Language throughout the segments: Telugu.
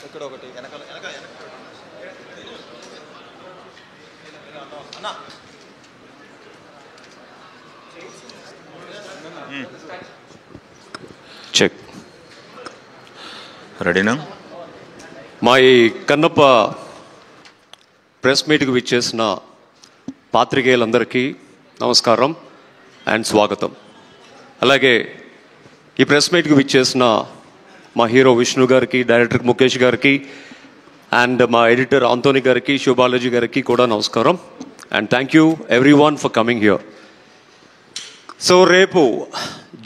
ఇక్కడ ఒకటి వెనకాల చెక్ రెడీనా? మా ఈ కన్నప్ప ప్రెస్ మీట్కి విచ్చేసిన పాత్రికేయులందరికీ నమస్కారం అండ్ స్వాగతం. అలాగే ఈ ప్రెస్ మీట్కి విచ్చేసిన మా హీరో విష్ణు గారికి, డైరెక్టర్ ముఖేష్ గారికి అండ్ మా ఎడిటర్ ఆంటోనీ గారికి, శుభాలజీ గారికి కూడా నమస్కారం and thank you every one for coming here. So రేపు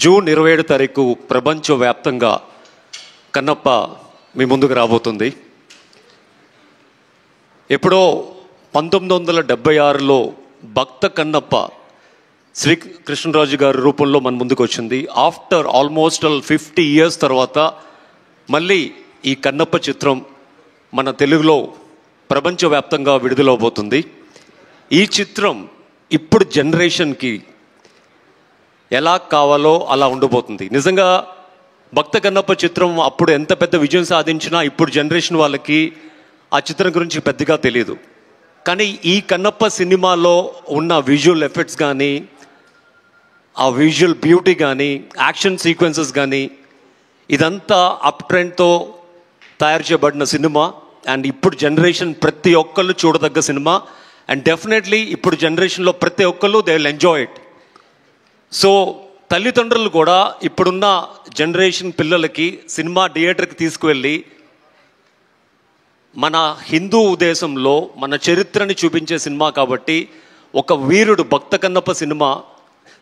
జూన్ 27 తారీఖు ప్రపంచవ్యాప్తంగా కన్నప్ప మీ ముందుకు రాబోతుంది. ఎప్పుడో 1976లో భక్త కన్నప్ప శ్రీ కృష్ణరాజు గారి రూపంలో మన ముందుకు వచ్చింది. ఆఫ్టర్ ఆల్మోస్ట్ 50 years తర్వాత మళ్ళీ ఈ కన్నప్ప చిత్రం మన తెలుగులో ప్రపంచవ్యాప్తంగా విడుదలవబోతుంది. ఈ చిత్రం ఇప్పుడు జనరేషన్కి ఎలా కావాలో అలా ఉండబోతుంది. నిజంగా భక్త కన్నప్ప చిత్రం అప్పుడు ఎంత పెద్ద విజయం సాధించినా ఇప్పుడు జనరేషన్ వాళ్ళకి ఆ చిత్రం గురించి పెద్దగా తెలియదు. కానీ ఈ కన్నప్ప సినిమాలో ఉన్న విజువల్ ఎఫెక్ట్స్ కానీ, ఆ విజువల్ బ్యూటీ కానీ, యాక్షన్ సీక్వెన్సెస్ కానీ ఇదంతా అప్ ట్రెండ్తో తయారు చేయబడిన సినిమా అండ్ ఇప్పుడు జనరేషన్ ప్రతి ఒక్కళ్ళు చూడదగ్గ సినిమా అండ్ డెఫినెట్లీ ఇప్పుడు జనరేషన్లో ప్రతి ఒక్కళ్ళు they will enjoy it. So తల్లిదండ్రులు కూడా ఇప్పుడున్న జనరేషన్ పిల్లలకి సినిమా థియేటర్కి తీసుకువెళ్ళి మన హిందూ దేశంలో మన చరిత్రని చూపించే సినిమా కాబట్టి ఒక వీరుడు Bhakta Kannappa cinema,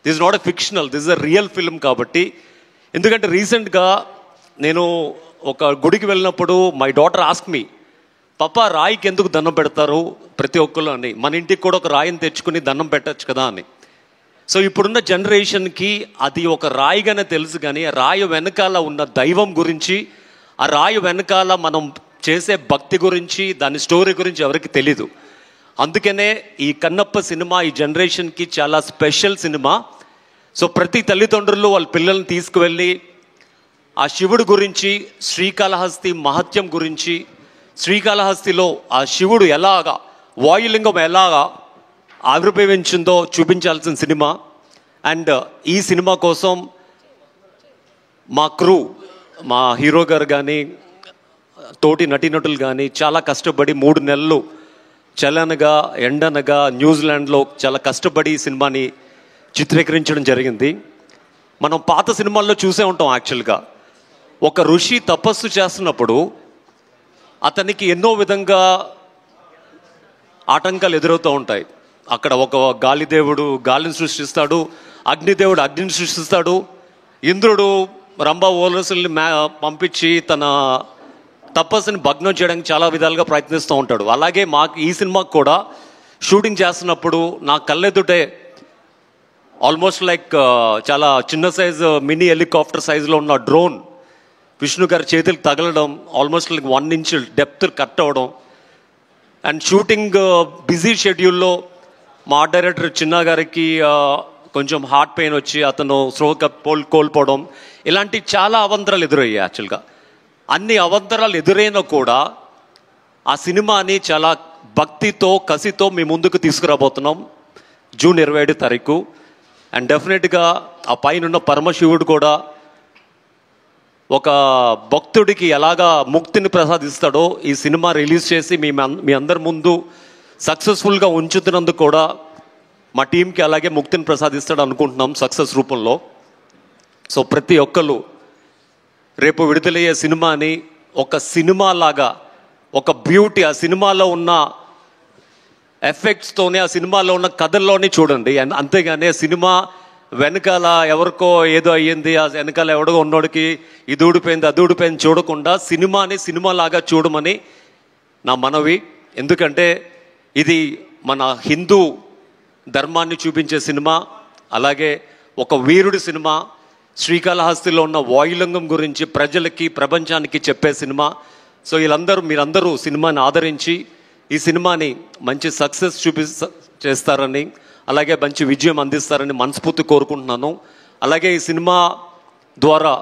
this is not a fictional, this is a real film. కాబట్టి ఎందుకంటే రీసెంట్గా నేను ఒక గుడికి వెళ్ళినప్పుడు మై డాటర్ ఆస్క్ మీ, పాపా రాయికి ఎందుకు దండం పెడతారు ప్రతి ఒక్కరు అని, మన ఇంటికి కూడా ఒక రాయిని తెచ్చుకుని దండం పెట్టచ్చు కదా అని. సో ఇప్పుడున్న జనరేషన్కి అది ఒక రాయిగానే తెలుసు, కానీ ఆ రాయి వెనకాల ఉన్న దైవం గురించి, ఆ రాయి వెనకాల మనం చేసే భక్తి గురించి, దాని స్టోరీ గురించి ఎవరికి తెలీదు. అందుకనే ఈ కన్నప్ప సినిమా ఈ జనరేషన్కి చాలా స్పెషల్ సినిమా. సో ప్రతి తల్లిదండ్రులు వాళ్ళ పిల్లల్ని తీసుకువెళ్ళి ఆ శివుడు గురించి, శ్రీకాళహస్తి మహత్యం గురించి, శ్రీకాళహస్తిలో ఆ శివుడు ఎలాగా, వాయులింగం ఎలాగా ఆవిర్భవించిందో చూపించాల్సిన సినిమా. అండ్ ఈ సినిమా కోసం మా క్రూ, మా హీరో గారు కానీ తోటి నటీనటులు కానీ చాలా కష్టపడి 3 నెలలు చలనగా ఎండనగా న్యూజిలాండ్లో చాలా కష్టపడి ఈ సినిమాని చిత్రీకరించడం జరిగింది. మనం పాత సినిమాల్లో చూసే ఉంటాం. యాక్చువల్గా ఒక ఋషి తపస్సు చేస్తున్నప్పుడు అతనికి ఎన్నో విధంగా ఆటంకాలు ఎదురవుతూ ఉంటాయి. అక్కడ ఒక గాలిదేవుడు గాలిని సృష్టిస్తాడు, అగ్నిదేవుడు అగ్నిని సృష్టిస్తాడు, ఇంద్రుడు రంభ ఓలసుల్ని పంపించి తన తపస్సుని భగ్నం చేయడానికి చాలా విధాలుగా ప్రయత్నిస్తూ ఉంటాడు. అలాగే మాకు ఈ సినిమాకు కూడా షూటింగ్ చేస్తున్నప్పుడు నా కళ్ళెదుటే ఆల్మోస్ట్ లైక్ చాలా చిన్న సైజు మినీ హెలికాప్టర్ సైజులో ఉన్న డ్రోన్ విష్ణు గారి చేతులకు తగలడం, almost like 1 inch depth cut అవ్వడం అండ్ షూటింగ్ బిజీ షెడ్యూల్లో మా ఆర్ట్ డైరెక్టర్ చిన్న గారికి కొంచెం హార్ట్ పెయిన్ వచ్చి అతను స్ట్రోక్ కోల్పోవడం, ఇలాంటి చాలా అవంతరాలు ఎదురయ్యాయి. యాక్చువల్గా అన్ని అవంతరాలు ఎదురైనా కూడా ఆ సినిమాని చాలా భక్తితో కసితో మీ ముందుకు తీసుకురాబోతున్నాం జూన్ 27 తారీఖు. అండ్ డెఫినెట్గా ఆ పైన పరమశివుడు కూడా ఒక భక్తుడికి ఎలాగా ముక్తిని ప్రసాదిస్తాడో ఈ సినిమా రిలీజ్ చేసి మీ అందరి ముందు సక్సెస్ఫుల్గా ఉంచుతున్నందుకు కూడా మా టీంకి అలాగే ముక్తిని ప్రసాదిస్తాడు అనుకుంటున్నాం సక్సెస్ రూపంలో. సో ప్రతి ఒక్కరు రేపు విడుదలయ్యే సినిమాని ఒక సినిమా లాగా, ఒక బ్యూటీ, ఆ సినిమాలో ఉన్న ఎఫెక్ట్స్తోనే, ఆ సినిమాలో ఉన్న కథల్లోనే చూడండి. అంతేగాని సినిమా వెనకాల ఎవరికో ఏదో అయ్యింది, ఆ వెనకాల ఎవడో ఉన్నోడికి ఇది ఊడిపోయింది అది ఊడిపోయింది చూడకుండా సినిమాని సినిమాలాగా చూడమని నా మనవి. ఎందుకంటే ఇది మన హిందూ ధర్మాన్ని చూపించే సినిమా, అలాగే ఒక వీరుడి సినిమా, శ్రీకాళహస్తిలో ఉన్న వాయులింగం గురించి ప్రజలకి ప్రపంచానికి చెప్పే సినిమా. సో మీరందరూ సినిమాని ఆదరించి ఈ సినిమాని మంచి సక్సెస్ చేస్తారని, అలాగే మంచి విజయం అందిస్తారని మనస్ఫూర్తి కోరుకుంటున్నాను. అలాగే ఈ సినిమా ద్వారా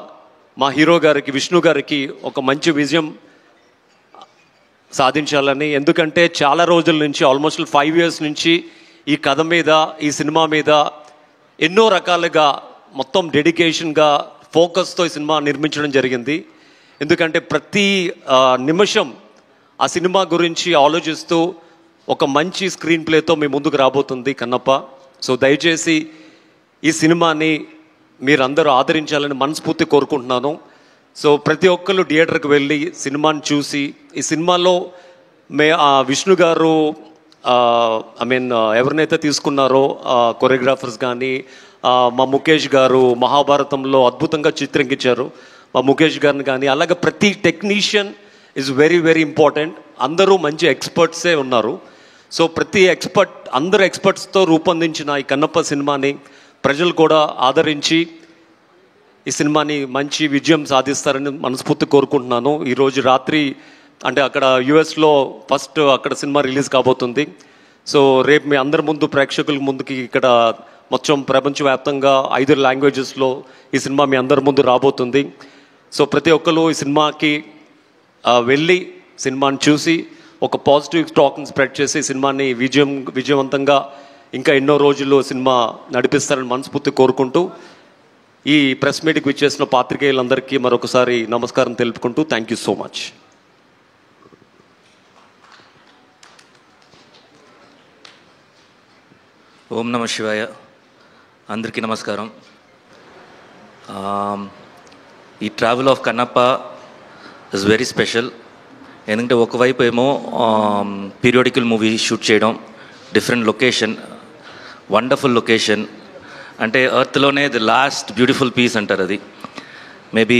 మా హీరో గారికి, విష్ణు గారికి ఒక మంచి విజయం సాధించాలని. ఎందుకంటే చాలా రోజుల నుంచి, ఆల్మోస్ట్ 5 years నుంచి ఈ కథ మీద, ఈ సినిమా మీద ఎన్నో రకాలుగా మొత్తం డెడికేషన్గా, ఫోకస్తో ఈ సినిమా నిర్మించడం జరిగింది. ఎందుకంటే ప్రతి నిమిషం ఆ సినిమా గురించి ఆలోచిస్తూ ఒక మంచి స్క్రీన్ ప్లేతో మీ ముందుకు రాబోతుంది కన్నప్ప. సో దయచేసి ఈ సినిమాని మీరందరూ ఆదరించాలని మనస్ఫూర్తి కోరుకుంటున్నాను. సో ప్రతి ఒక్కరు థియేటర్కి వెళ్ళి సినిమాని చూసి, ఈ సినిమాలో విష్ణు గారు ఎవరినైతే తీసుకున్నారో కొరియోగ్రాఫర్స్ కానీ, మా ముఖేష్ గారు మహాభారతంలో అద్భుతంగా చిత్రీకరించారు, మా ముఖేష్ గారిని కానీ, అలాగే ప్రతి technician is very very important. అందరూ మంచి ఎక్స్పర్ట్సే ఉన్నారు. సో అందరు ఎక్స్పర్ట్స్తో రూపొందించిన ఈ కన్నప్ప సినిమాని ప్రజలు కూడా ఆదరించి ఈ సినిమాని మంచి విజయం సాధిస్తారని మనస్ఫూర్తి కోరుకుంటున్నాను. ఈరోజు రాత్రి అంటే అక్కడ యుఎస్లో ఫస్ట్ అక్కడ సినిమా రిలీజ్ కాబోతుంది. సో రేపు మీ అందరి ముందు, ప్రేక్షకుల ముందుకి ఇక్కడ మొత్తం ప్రపంచవ్యాప్తంగా 5 లాంగ్వేజెస్లో ఈ సినిమా మీ అందరి ముందు రాబోతుంది. సో ప్రతి ఒక్కరు ఈ సినిమాకి వెళ్ళి సినిమాని చూసి ఒక పాజిటివ్ టాక్ని స్ప్రెడ్ చేసి సినిమాని విజయవంతంగా ఇంకా ఎన్నో రోజులు సినిమా నడిపిస్తారని మనస్ఫూర్తి కోరుకుంటూ ఈ ప్రెస్ మీట్కి విచ్చేసిన పాత్రికేయులందరికీ మరొకసారి నమస్కారం తెలుపుకుంటూ థ్యాంక్ యూ సో మచ్. ఓం నమ శివాయ. అందరికీ నమస్కారం. ఈ travel of Kannappa is very special. ఎందుకంటే ఒకవైపు ఏమో పీరియాడికల్ మూవీ షూట్ చేయడం, డిఫరెంట్ లొకేషన్, వండర్ఫుల్ లొకేషన్. అంటే ఎర్త్లోనే ది లాస్ట్ బ్యూటిఫుల్ పీస్ అంటారు అది. మేబీ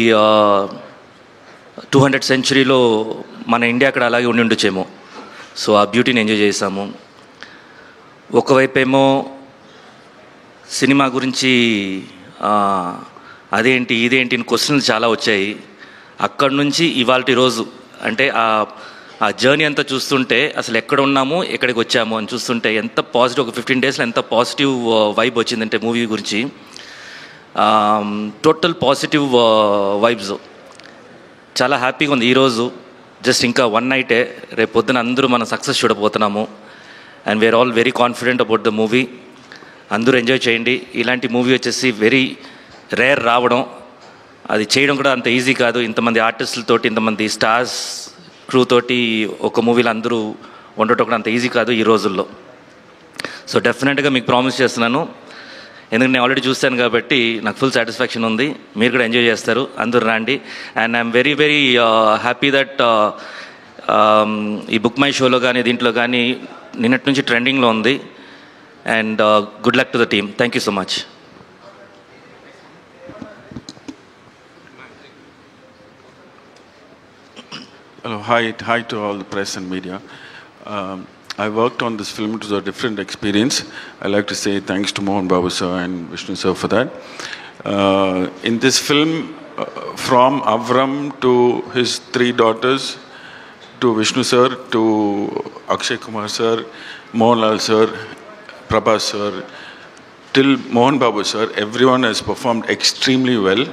200th centuryలో మన ఇండియా అక్కడ అలాగే ఉండి ఉండొచ్చేమో. సో ఆ బ్యూటీని ఎంజాయ్ చేసాము. ఒకవైపేమో సినిమా గురించి అదేంటి ఇదేంటి అని క్వశ్చన్లు చాలా వచ్చాయి. అక్కడి నుంచి ఇవాల్టి రోజు అంటే ఆ జర్నీ అంతా చూస్తుంటే అసలు ఎక్కడ ఉన్నాము, ఎక్కడికి వచ్చాము అని చూస్తుంటే ఎంత పాజిటివ్, ఒక 15 daysలో ఎంత పాజిటివ్ వైబ్ వచ్చిందంటే మూవీ గురించి. Total positive vibes. చాలా హ్యాపీగా ఉంది. ఈరోజు జస్ట్ ఇంకా 1 night, రేపు పొద్దున అందరూ మనం సక్సెస్ చూడబోతున్నాము. And we are all very confident about the movie. అందరూ ఎంజాయ్ చేయండి. ఇలాంటి మూవీ వచ్చేసి వెరీ రేర్ రావడం, అది చేయడం కూడా అంత ఈజీ కాదు. ఇంతమంది ఆర్టిస్టులతోటి, ఇంతమంది స్టార్స్ క్రూ తోటి ఒక మూవీలో అందరూ ఉండటం కూడా అంత ఈజీ కాదు ఈ రోజుల్లో. సో డెఫినెట్గా మీకు ప్రామిస్ చేస్తున్నాను, ఎందుకంటే నేను ఆల్రెడీ చూస్తాను కాబట్టి నాకు ఫుల్ సాటిస్ఫాక్షన్ ఉంది. మీరు కూడా ఎంజాయ్ చేస్తారు, అందరూ రండి. And I'm very very happy that ఈ బుక్ మై షోలో కానీ దీంట్లో కానీ నిన్నటి నుంచి ట్రెండింగ్లో ఉంది. And good luck to the team. Thank you so much. Hello, hi to all the press and media. I worked on this film. It was a different experience. I'd like to say thanks to Mohan Babu sir and Vishnu sir for that. In this film, from Avram to his 3 daughters, to Vishnu sir, to Akshay Kumar sir, Mohanlal sir, Prabhas sir, till Mohan Babu sir, everyone has performed extremely well,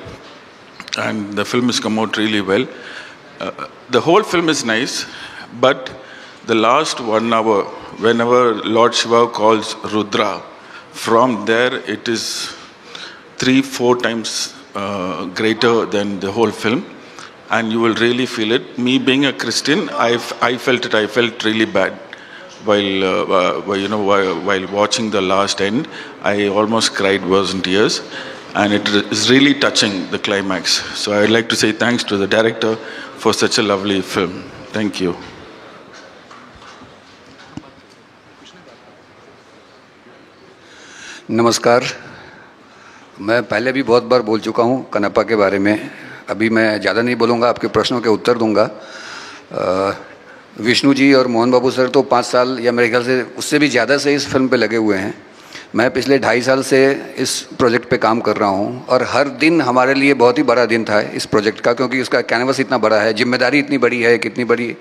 and the film has come out really well. The whole film is nice, but the last 1 hour, whenever Lord Shiva calls Rudra, from there it is 3-4 times greater than the whole film, and you will really feel it. Me being a Christian, I felt it. I felt really bad while watching the last end. I almost cried, was in tears. And it is really touching, the climax. So I would like to say thanks to the director for such a lovely film. Thank you. नमस्कार. मैं पहले भी बहुत बार बोल चुका हूँ कनप्पा के बारे में. अभी मैं ज़्यादा नहीं बोलूँगा, आपके प्रश्नों के उत्तर दूँगा. विष्णु जी और मोहन बाबू सर तो 5 साल या मेरे ख्याल से उससे भी ज़्यादा से इस फिल्म पे लगे हुए हैं. मैं पिछले 2.5 साल से इस प्रोजेक्ट पे काम कर रहा हूँ और हर दिन हमारे लिए बहुत ही बड़ा दिन था इस प्रोजेक्ट का, क्योंकि उसका कैनवस इतना बड़ा है, जिम्मेदारी इतनी बड़ी है, कितनी बड़ी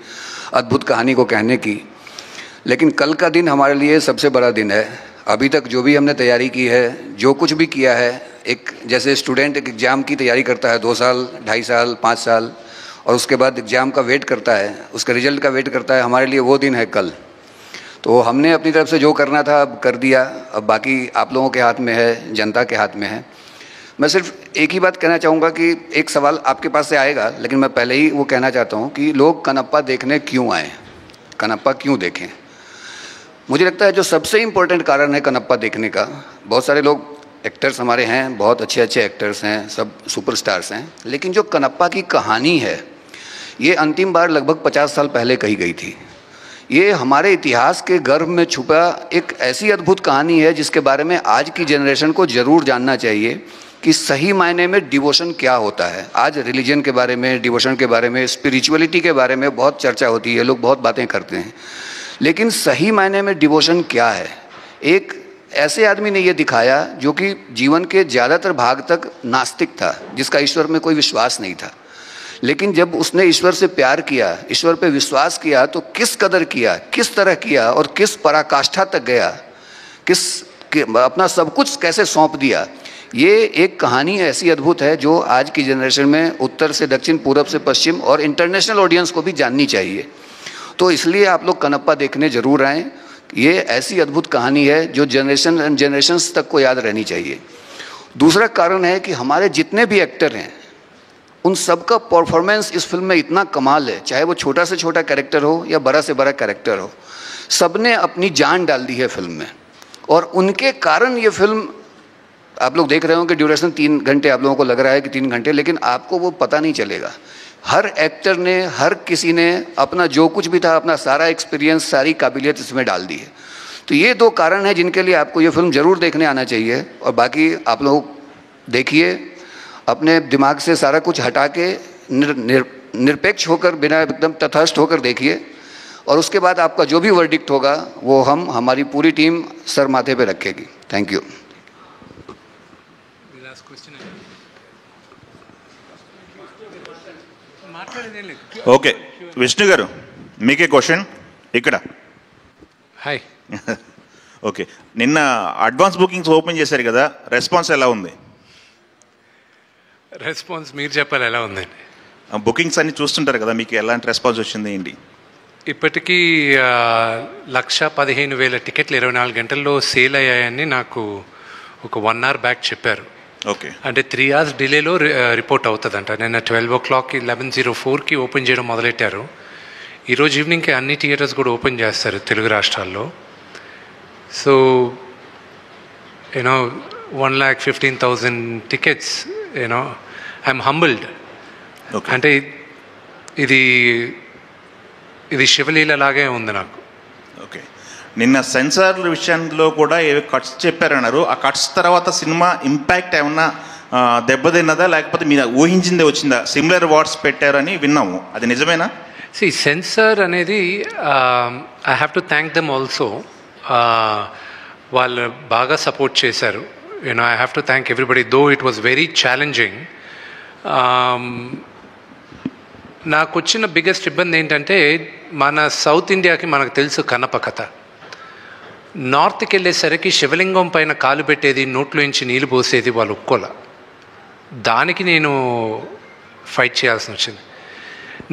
अद्भुत कहानी को कहने की। लेकिन कल का दिन हमारे लिए सबसे बड़ा दिन है। अभी तक जो भी हमने तैयारी की है, जो कुछ भी किया है, एक जैसे स्टूडेंट एक एग्ज़ाम की तैयारी करता है 2 साल, 2.5 साल, 5 साल, और उसके बाद एग्ज़ाम का वेट करता है, उसके रिजल्ट का वेट करता है, हमारे लिए वो दिन है कल। तो हमने अपनी तरफ से जो करना था अब कर दिया, अब बाकी आप लोगों के हाथ में है, जनता के हाथ में है। मैं सिर्फ एक ही बात कहना चाहूँगा कि एक सवाल आपके पास से आएगा, लेकिन मैं पहले ही वो कहना चाहता हूँ कि लोग कनप्पा देखने क्यों आएँ, कनप्पा क्यों देखें। मुझे लगता है जो सबसे इम्पोर्टेंट कारण है कनप्पा देखने का, बहुत सारे लोग एक्टर्स हमारे हैं, बहुत अच्छे अच्छे एक्टर्स हैं, सब सुपरस्टार्स हैं, लेकिन जो कनप्पा की कहानी है ये अंतिम बार लगभग 50 साल पहले कही गई थी। ये हमारे इतिहास के गर्भ में छुपा एक ऐसी अद्भुत कहानी है जिसके बारे में आज की जनरेशन को ज़रूर जानना चाहिए कि सही मायने में डिवोशन क्या होता है। आज रिलीजन के बारे में, डिवोशन के बारे में, स्पिरिचुअलिटी के बारे में बहुत चर्चा होती है, लोग बहुत बातें करते हैं, लेकिन सही मायने में डिवोशन क्या है। एक ऐसे आदमी ने ये दिखाया जो कि जीवन के ज़्यादातर भाग तक नास्तिक था, जिसका ईश्वर में कोई विश्वास नहीं था, लेकिन जब उसने ईश्वर से प्यार किया, ईश्वर पे विश्वास किया, तो किस कदर किया, किस तरह किया और किस पराकाष्ठा तक गया, अपना सब कुछ कैसे सौंप दिया। ये एक कहानी ऐसी अद्भुत है जो आज की जनरेशन में उत्तर से दक्षिण, पूरब से पश्चिम और इंटरनेशनल ऑडियंस को भी जाननी चाहिए। तो इसलिए आप लोग कनप्पा देखने ज़रूर आएँ। ये ऐसी अद्भुत कहानी है जो जनरेशन्स तक को याद रहनी चाहिए। दूसरा कारण है कि हमारे जितने भी एक्टर हैं उन सबका परफॉर्मेंस इस फिल्म में इतना कमाल है, चाहे वो छोटा से छोटा कैरेक्टर हो या बड़ा से बड़ा कैरेक्टर हो, सबने अपनी जान डाल दी है फिल्म में, और उनके कारण ये फिल्म आप लोग देख रहे हो कि ड्यूरेशन 3 घंटे, आप लोगों को लग रहा है कि 3 घंटे, लेकिन आपको वो पता नहीं चलेगा। हर एक्टर ने, हर किसी ने अपना जो कुछ भी था, अपना सारा एक्सपीरियंस, सारी काबिलियत इसमें डाल दी है। तो ये 2 कारण हैं जिनके लिए आपको ये फिल्म ज़रूर देखने आना चाहिए। और बाकी आप लोग देखिए, अपने दिमाग से सारा कुछ हटा के निरपेक्ष होकर, बिना एकदम तटस्थ होकर देखिए, और उसके बाद आपका जो भी वर्डिक्ट होगा वो हमारी पूरी टीम सर माथे पे रखेगी। Thank you. ఓకే విష్ణు గారు, మీకే క్వశ్చన్ ఇక్కడ. హాయ్. ఓకే, నిన్న అడ్వాన్స్ బుకింగ్స్ ఓపెన్ చేశారు కదా, రెస్పాన్స్ ఎలా ఉంది? రెస్పాన్స్ మీరు చెప్పాలి ఎలా ఉందండి. బుకింగ్స్ అన్ని చూస్తుంటారు కదా, మీకు ఎలాంటి రెస్పాన్స్ వచ్చింది ఏంటి? ఇప్పటికీ 1,15,000 టికెట్లు 24 గంటల్లో సేల్ అయ్యాయని నాకు ఒక 1 అవర్ బ్యాక్ చెప్పారు. ఓకే, అంటే 3 అవర్స్ డిలేలో రిపోర్ట్ అవుతుందంట. నిన్న 12 o'clock 11:04కి ఓపెన్ చేయడం మొదలెట్టారు. ఈరోజు ఈవినింగ్కి అన్ని థియేటర్స్ కూడా ఓపెన్ చేస్తారు తెలుగు రాష్ట్రాల్లో. So 1,15,000 tickets, I'm humbled. అంటే ఇది శివలీల లాగే ఉంది నాకు. ఓకే, నిన్న సెన్సార్ విషయంలో కూడా ఏవో కట్స్ చెప్పారన్నారు. ఆ కట్స్ తర్వాత సినిమా ఇంపాక్ట్ ఏమన్నా దెబ్బతిన్నదా, లేకపోతే మీరు ఊహించిందే వచ్చిందా? సిమిలర్ వర్డ్స్ పెట్టారని విన్నాము, అది నిజమేనా? సెన్సార్ అనేది I have to thank them also. వాళ్ళు బాగా సపోర్ట్ చేశారు. I have to thank everybody, though it was very challenging. నాకు వచ్చిన బిగ్గెస్ట్ ఇబ్బంది ఏంటంటే, మన సౌత్ ఇండియాకి మనకు తెలుసు కన్నప్ప కథ. నార్త్కి వెళ్ళేసరికి శివలింగం పైన కాలు పెట్టేది, నోట్లోంచి నీళ్ళు పోసేది వాళ్ళు ఒప్పుకోలే. దానికి నేను ఫైట్ చేయాల్సి వచ్చింది.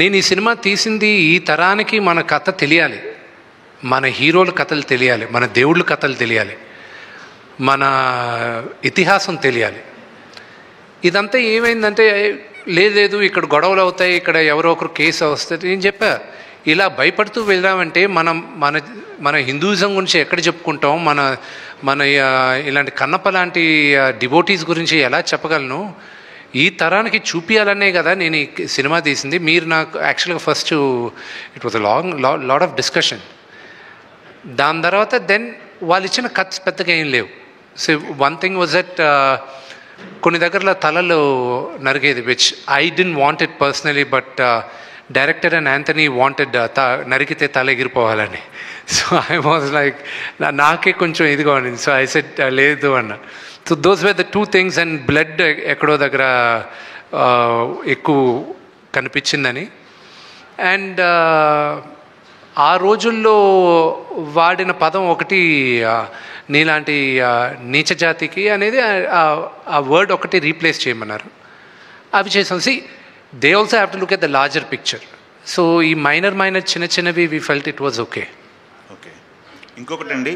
నేను ఈ సినిమా తీసింది ఈ తరానికి మన కథ తెలియాలి, మన హీరోల కథలు తెలియాలి, మన దేవుళ్ళ కథలు తెలియాలి, మన ఇతిహాసం తెలియాలి. ఇదంతా ఏమైందంటే, లేదు ఇక్కడ గొడవలు అవుతాయి, ఇక్కడ ఎవరో ఒకరు కేసు వస్తుంది. నేను చెప్పా, ఇలా భయపడుతూ వెళ్ళామంటే మన హిందూయిజం గురించి ఎక్కడ చెప్పుకుంటాం, మన ఇలాంటి కన్నప్ప లాంటి డివోటీస్ గురించి ఎలా చెప్పగలను? ఈ తరానికి చూపించాలనే కదా నేను ఈ సినిమా తీసింది. మీరు నాకు యాక్చువల్గా first it was lot of discussion. దాని తర్వాత దెన్ వాళ్ళు ఇచ్చిన కట్స్ పెద్దగా ఏం లేవు. So one thing was that కొన్ని దగ్గరలో తలలు నరిగేది, which I don't want it personally, but director and Anthony wanted నరికితే తల ఎగిరిపోవాలని. సో ఐ వాజ్ లైక్, నాకే కొంచెం ఇదిగా ఉండింది. సో ఐ సెడ్ లేదు అన్న. So those were the 2 things. And blood ఎక్కడో దగ్గర ఎక్కువ కనిపించిందని. అండ్ ఆ రోజుల్లో వాడిన పదం ఒకటి, నీలాంటి నీచ జాతికి అనేది ఆ వర్డ్ ఒకటి రీప్లేస్ చేయమన్నారు. అవి చేసాం. See they also have to look at the larger picture. So ఈ మైనర్ చిన్న చిన్నవి we felt it was okay. Okay, ఇంకొకటి అండి,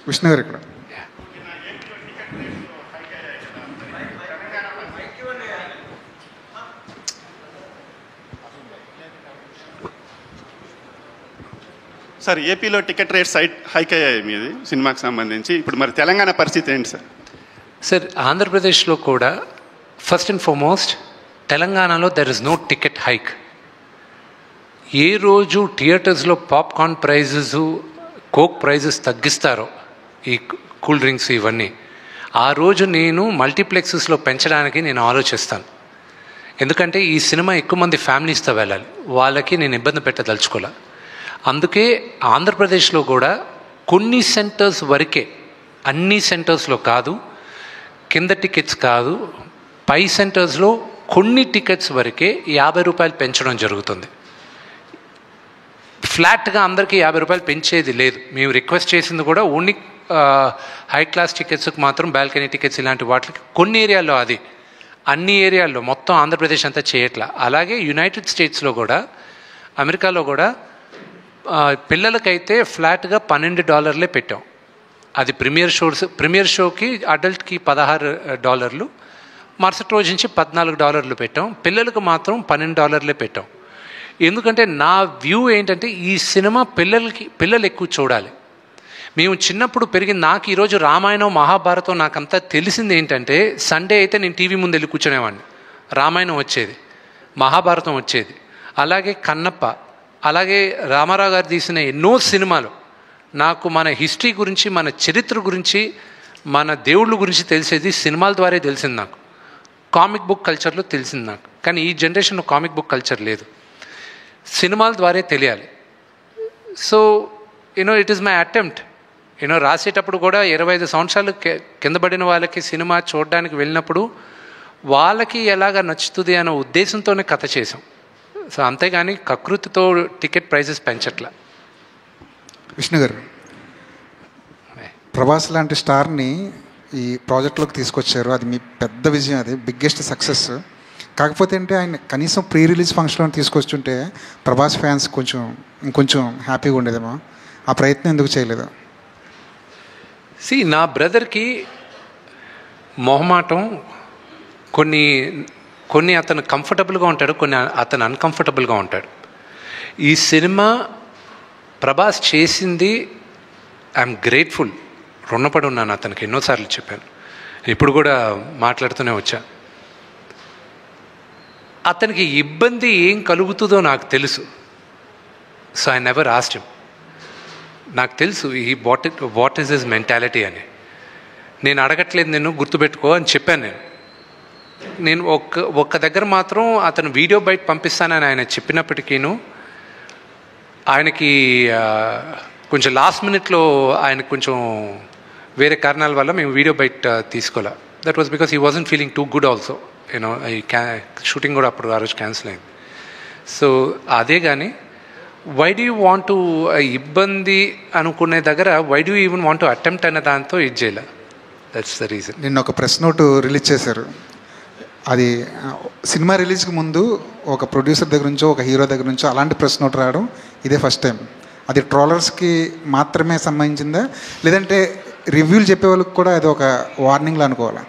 విష్ణు గారు ఇక్కడ. సార్, ఏపీలో టికెట్ రేట్స్ హైక్ అయ్యాయి మీది సినిమాకి సంబంధించి. ఇప్పుడు మరి తెలంగాణ పరిస్థితి ఏంటి సార్? సార్, ఆంధ్రప్రదేశ్లో కూడా ఫస్ట్ అండ్ ఫార్మోస్ట్ తెలంగాణలో there is no ticket hike. ఏ రోజు థియేటర్స్లో పాప్కార్న్ ప్రైజెస్, కోక్ ప్రైజెస్ తగ్గిస్తారో, ఈ కూల్ డ్రింక్స్ ఇవన్నీ, ఆ రోజు నేను మల్టీప్లెక్సెస్లో పెంచడానికి నేను ఆలోచిస్తాను. ఎందుకంటే ఈ సినిమా ఎక్కువ మంది ఫ్యామిలీస్తో వెళ్ళాలి, వాళ్ళకి నేను ఇబ్బంది పెట్టదలుచుకోలే. అందుకే ఆంధ్రప్రదేశ్లో కూడా కొన్ని సెంటర్స్ వరకే, అన్ని సెంటర్స్లో కాదు, కింద టికెట్స్ కాదు, పై సెంటర్స్లో కొన్ని టికెట్స్ వరకే 50 రూపాయలు పెంచడం జరుగుతుంది. ఫ్లాట్గా అందరికీ 50 రూపాయలు పెంచేది లేదు. మేము రిక్వెస్ట్ చేసింది కూడా ఓన్లీ హై క్లాస్ టికెట్స్కి మాత్రం, బాల్కనీ టికెట్స్ ఇలాంటి వాటికి కొన్ని ఏరియాల్లో, అది అన్ని ఏరియాల్లో, మొత్తం ఆంధ్రప్రదేశ్ అంతా చేయట్లా. అలాగే యునైటెడ్ స్టేట్స్లో కూడా, అమెరికాలో కూడా పిల్లలకైతే ఫ్లాట్గా $12 పెట్టాం. అది ప్రీమియర్ షోకి అడల్ట్కి $16, మరుసటి రోజు నుంచి $14 పెట్టాం. పిల్లలకు మాత్రం $12 పెట్టాం. ఎందుకంటే నా వ్యూ ఏంటంటే ఈ సినిమా పిల్లలు ఎక్కువ చూడాలి. మేము చిన్నప్పుడు పెరిగింది, నాకు ఈరోజు రామాయణం మహాభారతం నాకంతా తెలిసింది ఏంటంటే, సండే అయితే నేను టీవీ ముందు వెళ్ళి కూర్చునేవాడిని, రామాయణం వచ్చేది, మహాభారతం వచ్చేది, అలాగే కన్నప్ప, అలాగే రామారావు గారు తీసిన ఎన్నో సినిమాలు. నాకు మన హిస్టరీ గురించి, మన చరిత్ర గురించి, మన దేవుళ్ళ గురించి తెలిసేది సినిమాల ద్వారా తెలిసింది. నాకు కామిక్ బుక్ కల్చర్లో తెలిసింది నాకు. కానీ ఈ జనరేషన్లో కామిక్ బుక్ కల్చర్ లేదు, సినిమాల ద్వారా తెలియాలి. So it is my attempt. రాసేటప్పుడు కూడా 25 సంవత్సరాలు కింద పడిన వాళ్ళకి సినిమా చూడడానికి వెళ్ళినప్పుడు వాళ్ళకి ఎలాగ నచ్చుతుంది అనే ఉద్దేశంతోనే కథ చేసాం. సో అంతేగాని కకృతితో టికెట్ ప్రైజెస్ పెంచట్లా. విష్ణు గారు, ప్రభాస్ లాంటి స్టార్ని ఈ ప్రాజెక్ట్లోకి తీసుకొచ్చారు, అది మీ పెద్ద విజయం, అది బిగ్గెస్ట్ సక్సెస్. కాకపోతే అంటే ఆయన కనీసం ప్రీ రిలీజ్ ఫంక్షన్లో తీసుకొచ్చుంటే ప్రభాస్ ఫ్యాన్స్ ఇంకొంచెం హ్యాపీగా ఉండేదేమో. ఆ ప్రయత్నం ఎందుకు చేయలేదు? నా బ్రదర్కి మొహమాటం, కొన్ని అతను కంఫర్టబుల్గా ఉంటాడు, కొన్ని అతను అన్కంఫర్టబుల్గా ఉంటాడు. ఈ సినిమా ప్రభాస్ చేసింది, ఐఎమ్ గ్రేట్ఫుల్, రుణపడి ఉన్నాను అతనికి. ఎన్నోసార్లు చెప్పాను, ఇప్పుడు కూడా మాట్లాడుతూనే వచ్చా. అతనికి ఇబ్బంది ఏం కలుగుతుందో నాకు తెలుసు. So I never asked him. నాకు తెలుసు వాట్ ఈజ్ హిస్ మెంటాలిటీ అని. నేను అడగట్లేదు, నేను గుర్తుపెట్టుకో అని చెప్పాను. నేను ఒక్క దగ్గర మాత్రం అతను వీడియో బయట పంపిస్తానని ఆయన చెప్పినప్పటికీను, ఆయనకి కొంచెం లాస్ట్ మినిట్లో ఆయనకు కొంచెం వేరే కారణాల వల్ల మేము వీడియో బయట తీసుకోలే. That was because he wasn't feeling too good also. ఈ షూటింగ్ కూడా అప్పుడు ఆ రోజు క్యాన్సిల్ అయింది. సో అదే కానీ why do you want to, ఇబ్బంది అనుకునే దగ్గర why do even want to attempt అనే దాంతో ఇది చేయలే. That's the reason. నిన్న ఒక ప్రెస్ నోట్ రిలీజ్ చేశారు. అది సినిమా రిలీజ్కి ముందు ఒక ప్రొడ్యూసర్ దగ్గర నుంచో, ఒక హీరో దగ్గర నుంచో అలాంటి ప్రెస్ నోట్ రావడం ఇదే ఫస్ట్ టైం. అది ట్రోలర్స్కి మాత్రమే సంబంధించిందా, లేదంటే రివ్యూలు చెప్పే వాళ్ళకి కూడా అది ఒక వార్నింగ్లో అనుకోవాలా?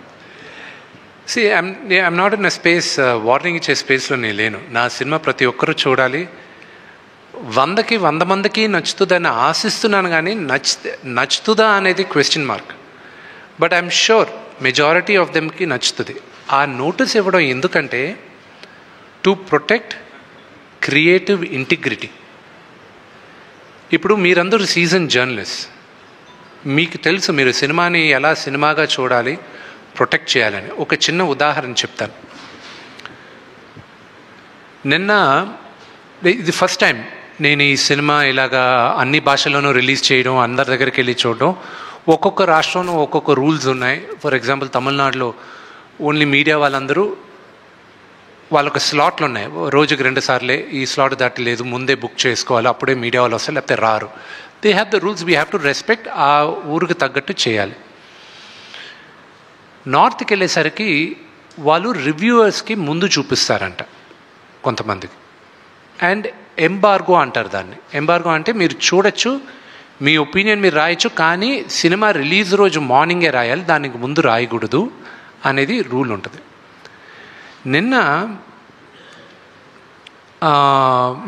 I'm not in a space, warning ఇచ్చే స్పేస్లో నేను లేను. నా సినిమా ప్రతి ఒక్కరూ చూడాలి, 100కి 100 మందికి నచ్చుతుందని ఆశిస్తున్నాను. కానీ నచ్చుతుందా అనేది question mark. But I'm sure majority of దెమ్కి నచ్చుతుంది. ఆ నోటీస్ ఇవ్వడం ఎందుకంటే టు ప్రొటెక్ట్ క్రియేటివ్ ఇంటిగ్రిటీ. ఇప్పుడు మీరందరూ సీజన్ జర్నలిస్ట్, మీకు తెలుసు మీరు సినిమాని ఎలా సినిమాగా చూడాలి, ప్రొటెక్ట్ చేయాలని. ఒక చిన్న ఉదాహరణ చెప్తాను. నిన్న ఇది ఫస్ట్ టైం నేను ఈ సినిమా ఇలాగా అన్ని భాషల్లోనూ రిలీజ్ చేయడం, అందరి దగ్గరికి వెళ్ళి చూడడం. ఒక్కొక్క రాష్ట్రంలో ఒక్కొక్క రూల్స్ ఉన్నాయి. ఫర్ ఎగ్జాంపుల్ తమిళనాడులో ఓన్లీ మీడియా వాళ్ళందరూ వాళ్ళకు స్లాట్లు ఉన్నాయి, రోజుకి 2 సార్లే, ఈ స్లాట్ దాటి లేదు, ముందే బుక్ చేసుకోవాలి, అప్పుడే మీడియా వాళ్ళు వస్తారు, లేకపోతే రారు. They have the rules, we have to respect, ఆ ఊరికి తగ్గట్టు చేయాలి. నార్త్కి వెళ్ళేసరికి వాళ్ళు రివ్యూవర్స్కి ముందు చూపిస్తారంట కొంతమందికి, అండ్ ఎంబార్గో అంటారు దాన్ని. ఎంబార్గో అంటే మీరు చూడొచ్చు, మీ ఒపీనియన్ మీరు రాయొచ్చు, కానీ సినిమా రిలీజ్ రోజు మార్నింగే రాయాలి, దానికి ముందు రాయకూడదు అనేది రూల్ ఉంటుంది. నిన్న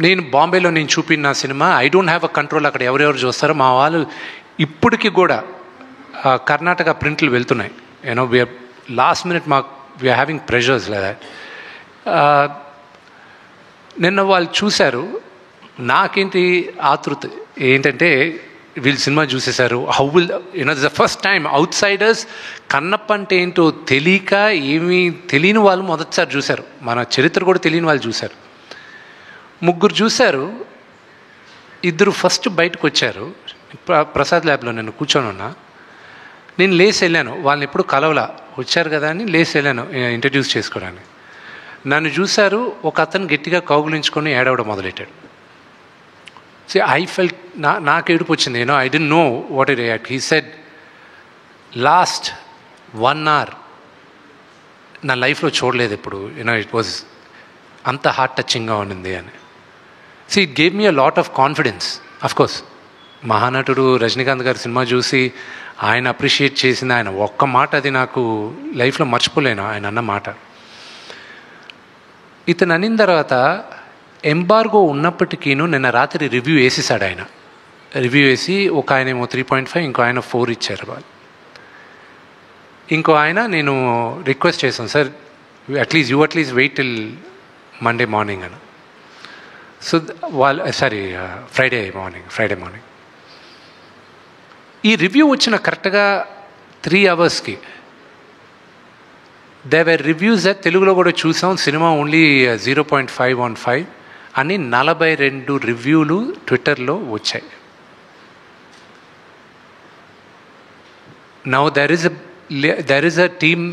నేను బాంబేలో నేను చూపిన cinema I don't have a control, అక్కడ ఎవరెవరు చూస్తారో మా వాళ్ళు ఇప్పటికీ కూడా కర్ణాటక ప్రింట్లు వెళ్తున్నాయి. You know we are last minute we are having pressures లేదా. నిన్న వాళ్ళు చూశారు, నాకేంటి ఆతృత ఏంటంటే వీళ్ళు సినిమా చూసేశారు, how will you know the first time outsiders Kannappa అంటే ఏంటో తెలియక ఏమీ తెలియని వాళ్ళు మొదటిసారి చూశారు, మన చరిత్ర కూడా తెలియని వాళ్ళు చూశారు. 3 చూశారు, 2 ఫస్ట్ బయటకు వచ్చారు. ప్రసాద్ ల్యాబ్లో నేను కూర్చొని ఉన్నా, నేను లేసి వెళ్ళాను, వాళ్ళని ఎప్పుడు కలవలా, వచ్చారు కదా అని లేసి వెళ్ళాను ఇంట్రడ్యూస్ చేసుకోవడానికి. నన్ను చూశారు, ఒక అతను గట్టిగా కౌగులించుకొని ఏడవడం మొదలెట్టాడు. I felt, నాకు ఏడుపు వచ్చింది. I didn't know what to react. He said, last 1 hour నా లైఫ్లో చూడలేదు ఇప్పుడు, ఇట్ వాజ్ అంత హార్ట్ టచింగ్గా ఉండింది అని. It gave me a lot of confidence. Of course మహానటుడు రజనీకాంత్ గారి సినిమా చూసి ఆయన అప్రిషియేట్ చేసింది, ఆయన ఒక్క మాట, అది నాకు లైఫ్లో మర్చిపోలేను ఆయన అన్న మాట. ఇతను అనిన తర్వాత ఎంబార్గో ఉన్నప్పటికీను నిన్న రాత్రి రివ్యూ వేసేసాడు ఆయన. రివ్యూ వేసి ఒక ఆయన ఏమో 3.5, ఇంకో ఆయన 4 ఇచ్చారు వాళ్ళు. ఇంకో ఆయన నేను రిక్వెస్ట్ చేశాను, sir at least wait till Monday morning అని. సో ఫ్రైడే మార్నింగ్ ఈ రివ్యూ వచ్చిన కరెక్ట్గా 3 అవర్స్కి దే వర్ రివ్యూస్. తెలుగులో కూడా చూసాం, సినిమా ఓన్లీ 0.5 అని 42 రివ్యూలు ట్విట్టర్లో వచ్చాయి. Now there is a team,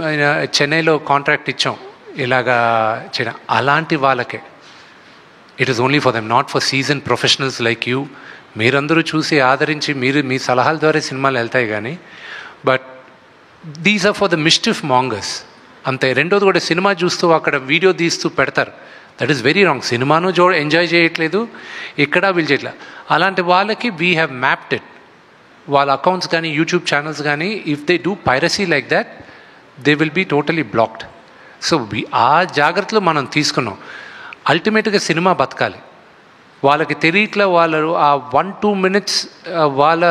చెన్నైలో కాంట్రాక్ట్ ఇచ్చాం ఇలాగా చేయడం. అలాంటి వాళ్ళకే it is only for them, not for season professionals like you. మీరందరూ చూసి ఆదరించి మీ సలహాల ద్వారా సినిమాలు వెళ్తాయి కానీ, but these are for the mischief mongers అంతే. రెండోది కూడా సినిమా చూస్తూ అక్కడ వీడియో తీస్తూ పెడతారు, దట్ ఈస్ వెరీ రాంగ్. సినిమాను ఎంజాయ్ చేయట్లేదు, ఇక్కడ వీళ్ళు చేయట్లేదు. అలాంటి వాళ్ళకి వీ హ్యావ్ మ్యాప్డ్ ఇట్. వాళ్ళ అకౌంట్స్ కానీ యూట్యూబ్ ఛానల్స్ కానీ if they do piracy like that they will be totally blocked. So ఆ జాగ్రత్తలు మనం తీసుకున్నాం. అల్టిమేట్గా సినిమా బతకాలి, వాళ్ళకి తెలియట్లే, వాళ్ళు ఆ 1-2 మినిట్స్ వాళ్ళ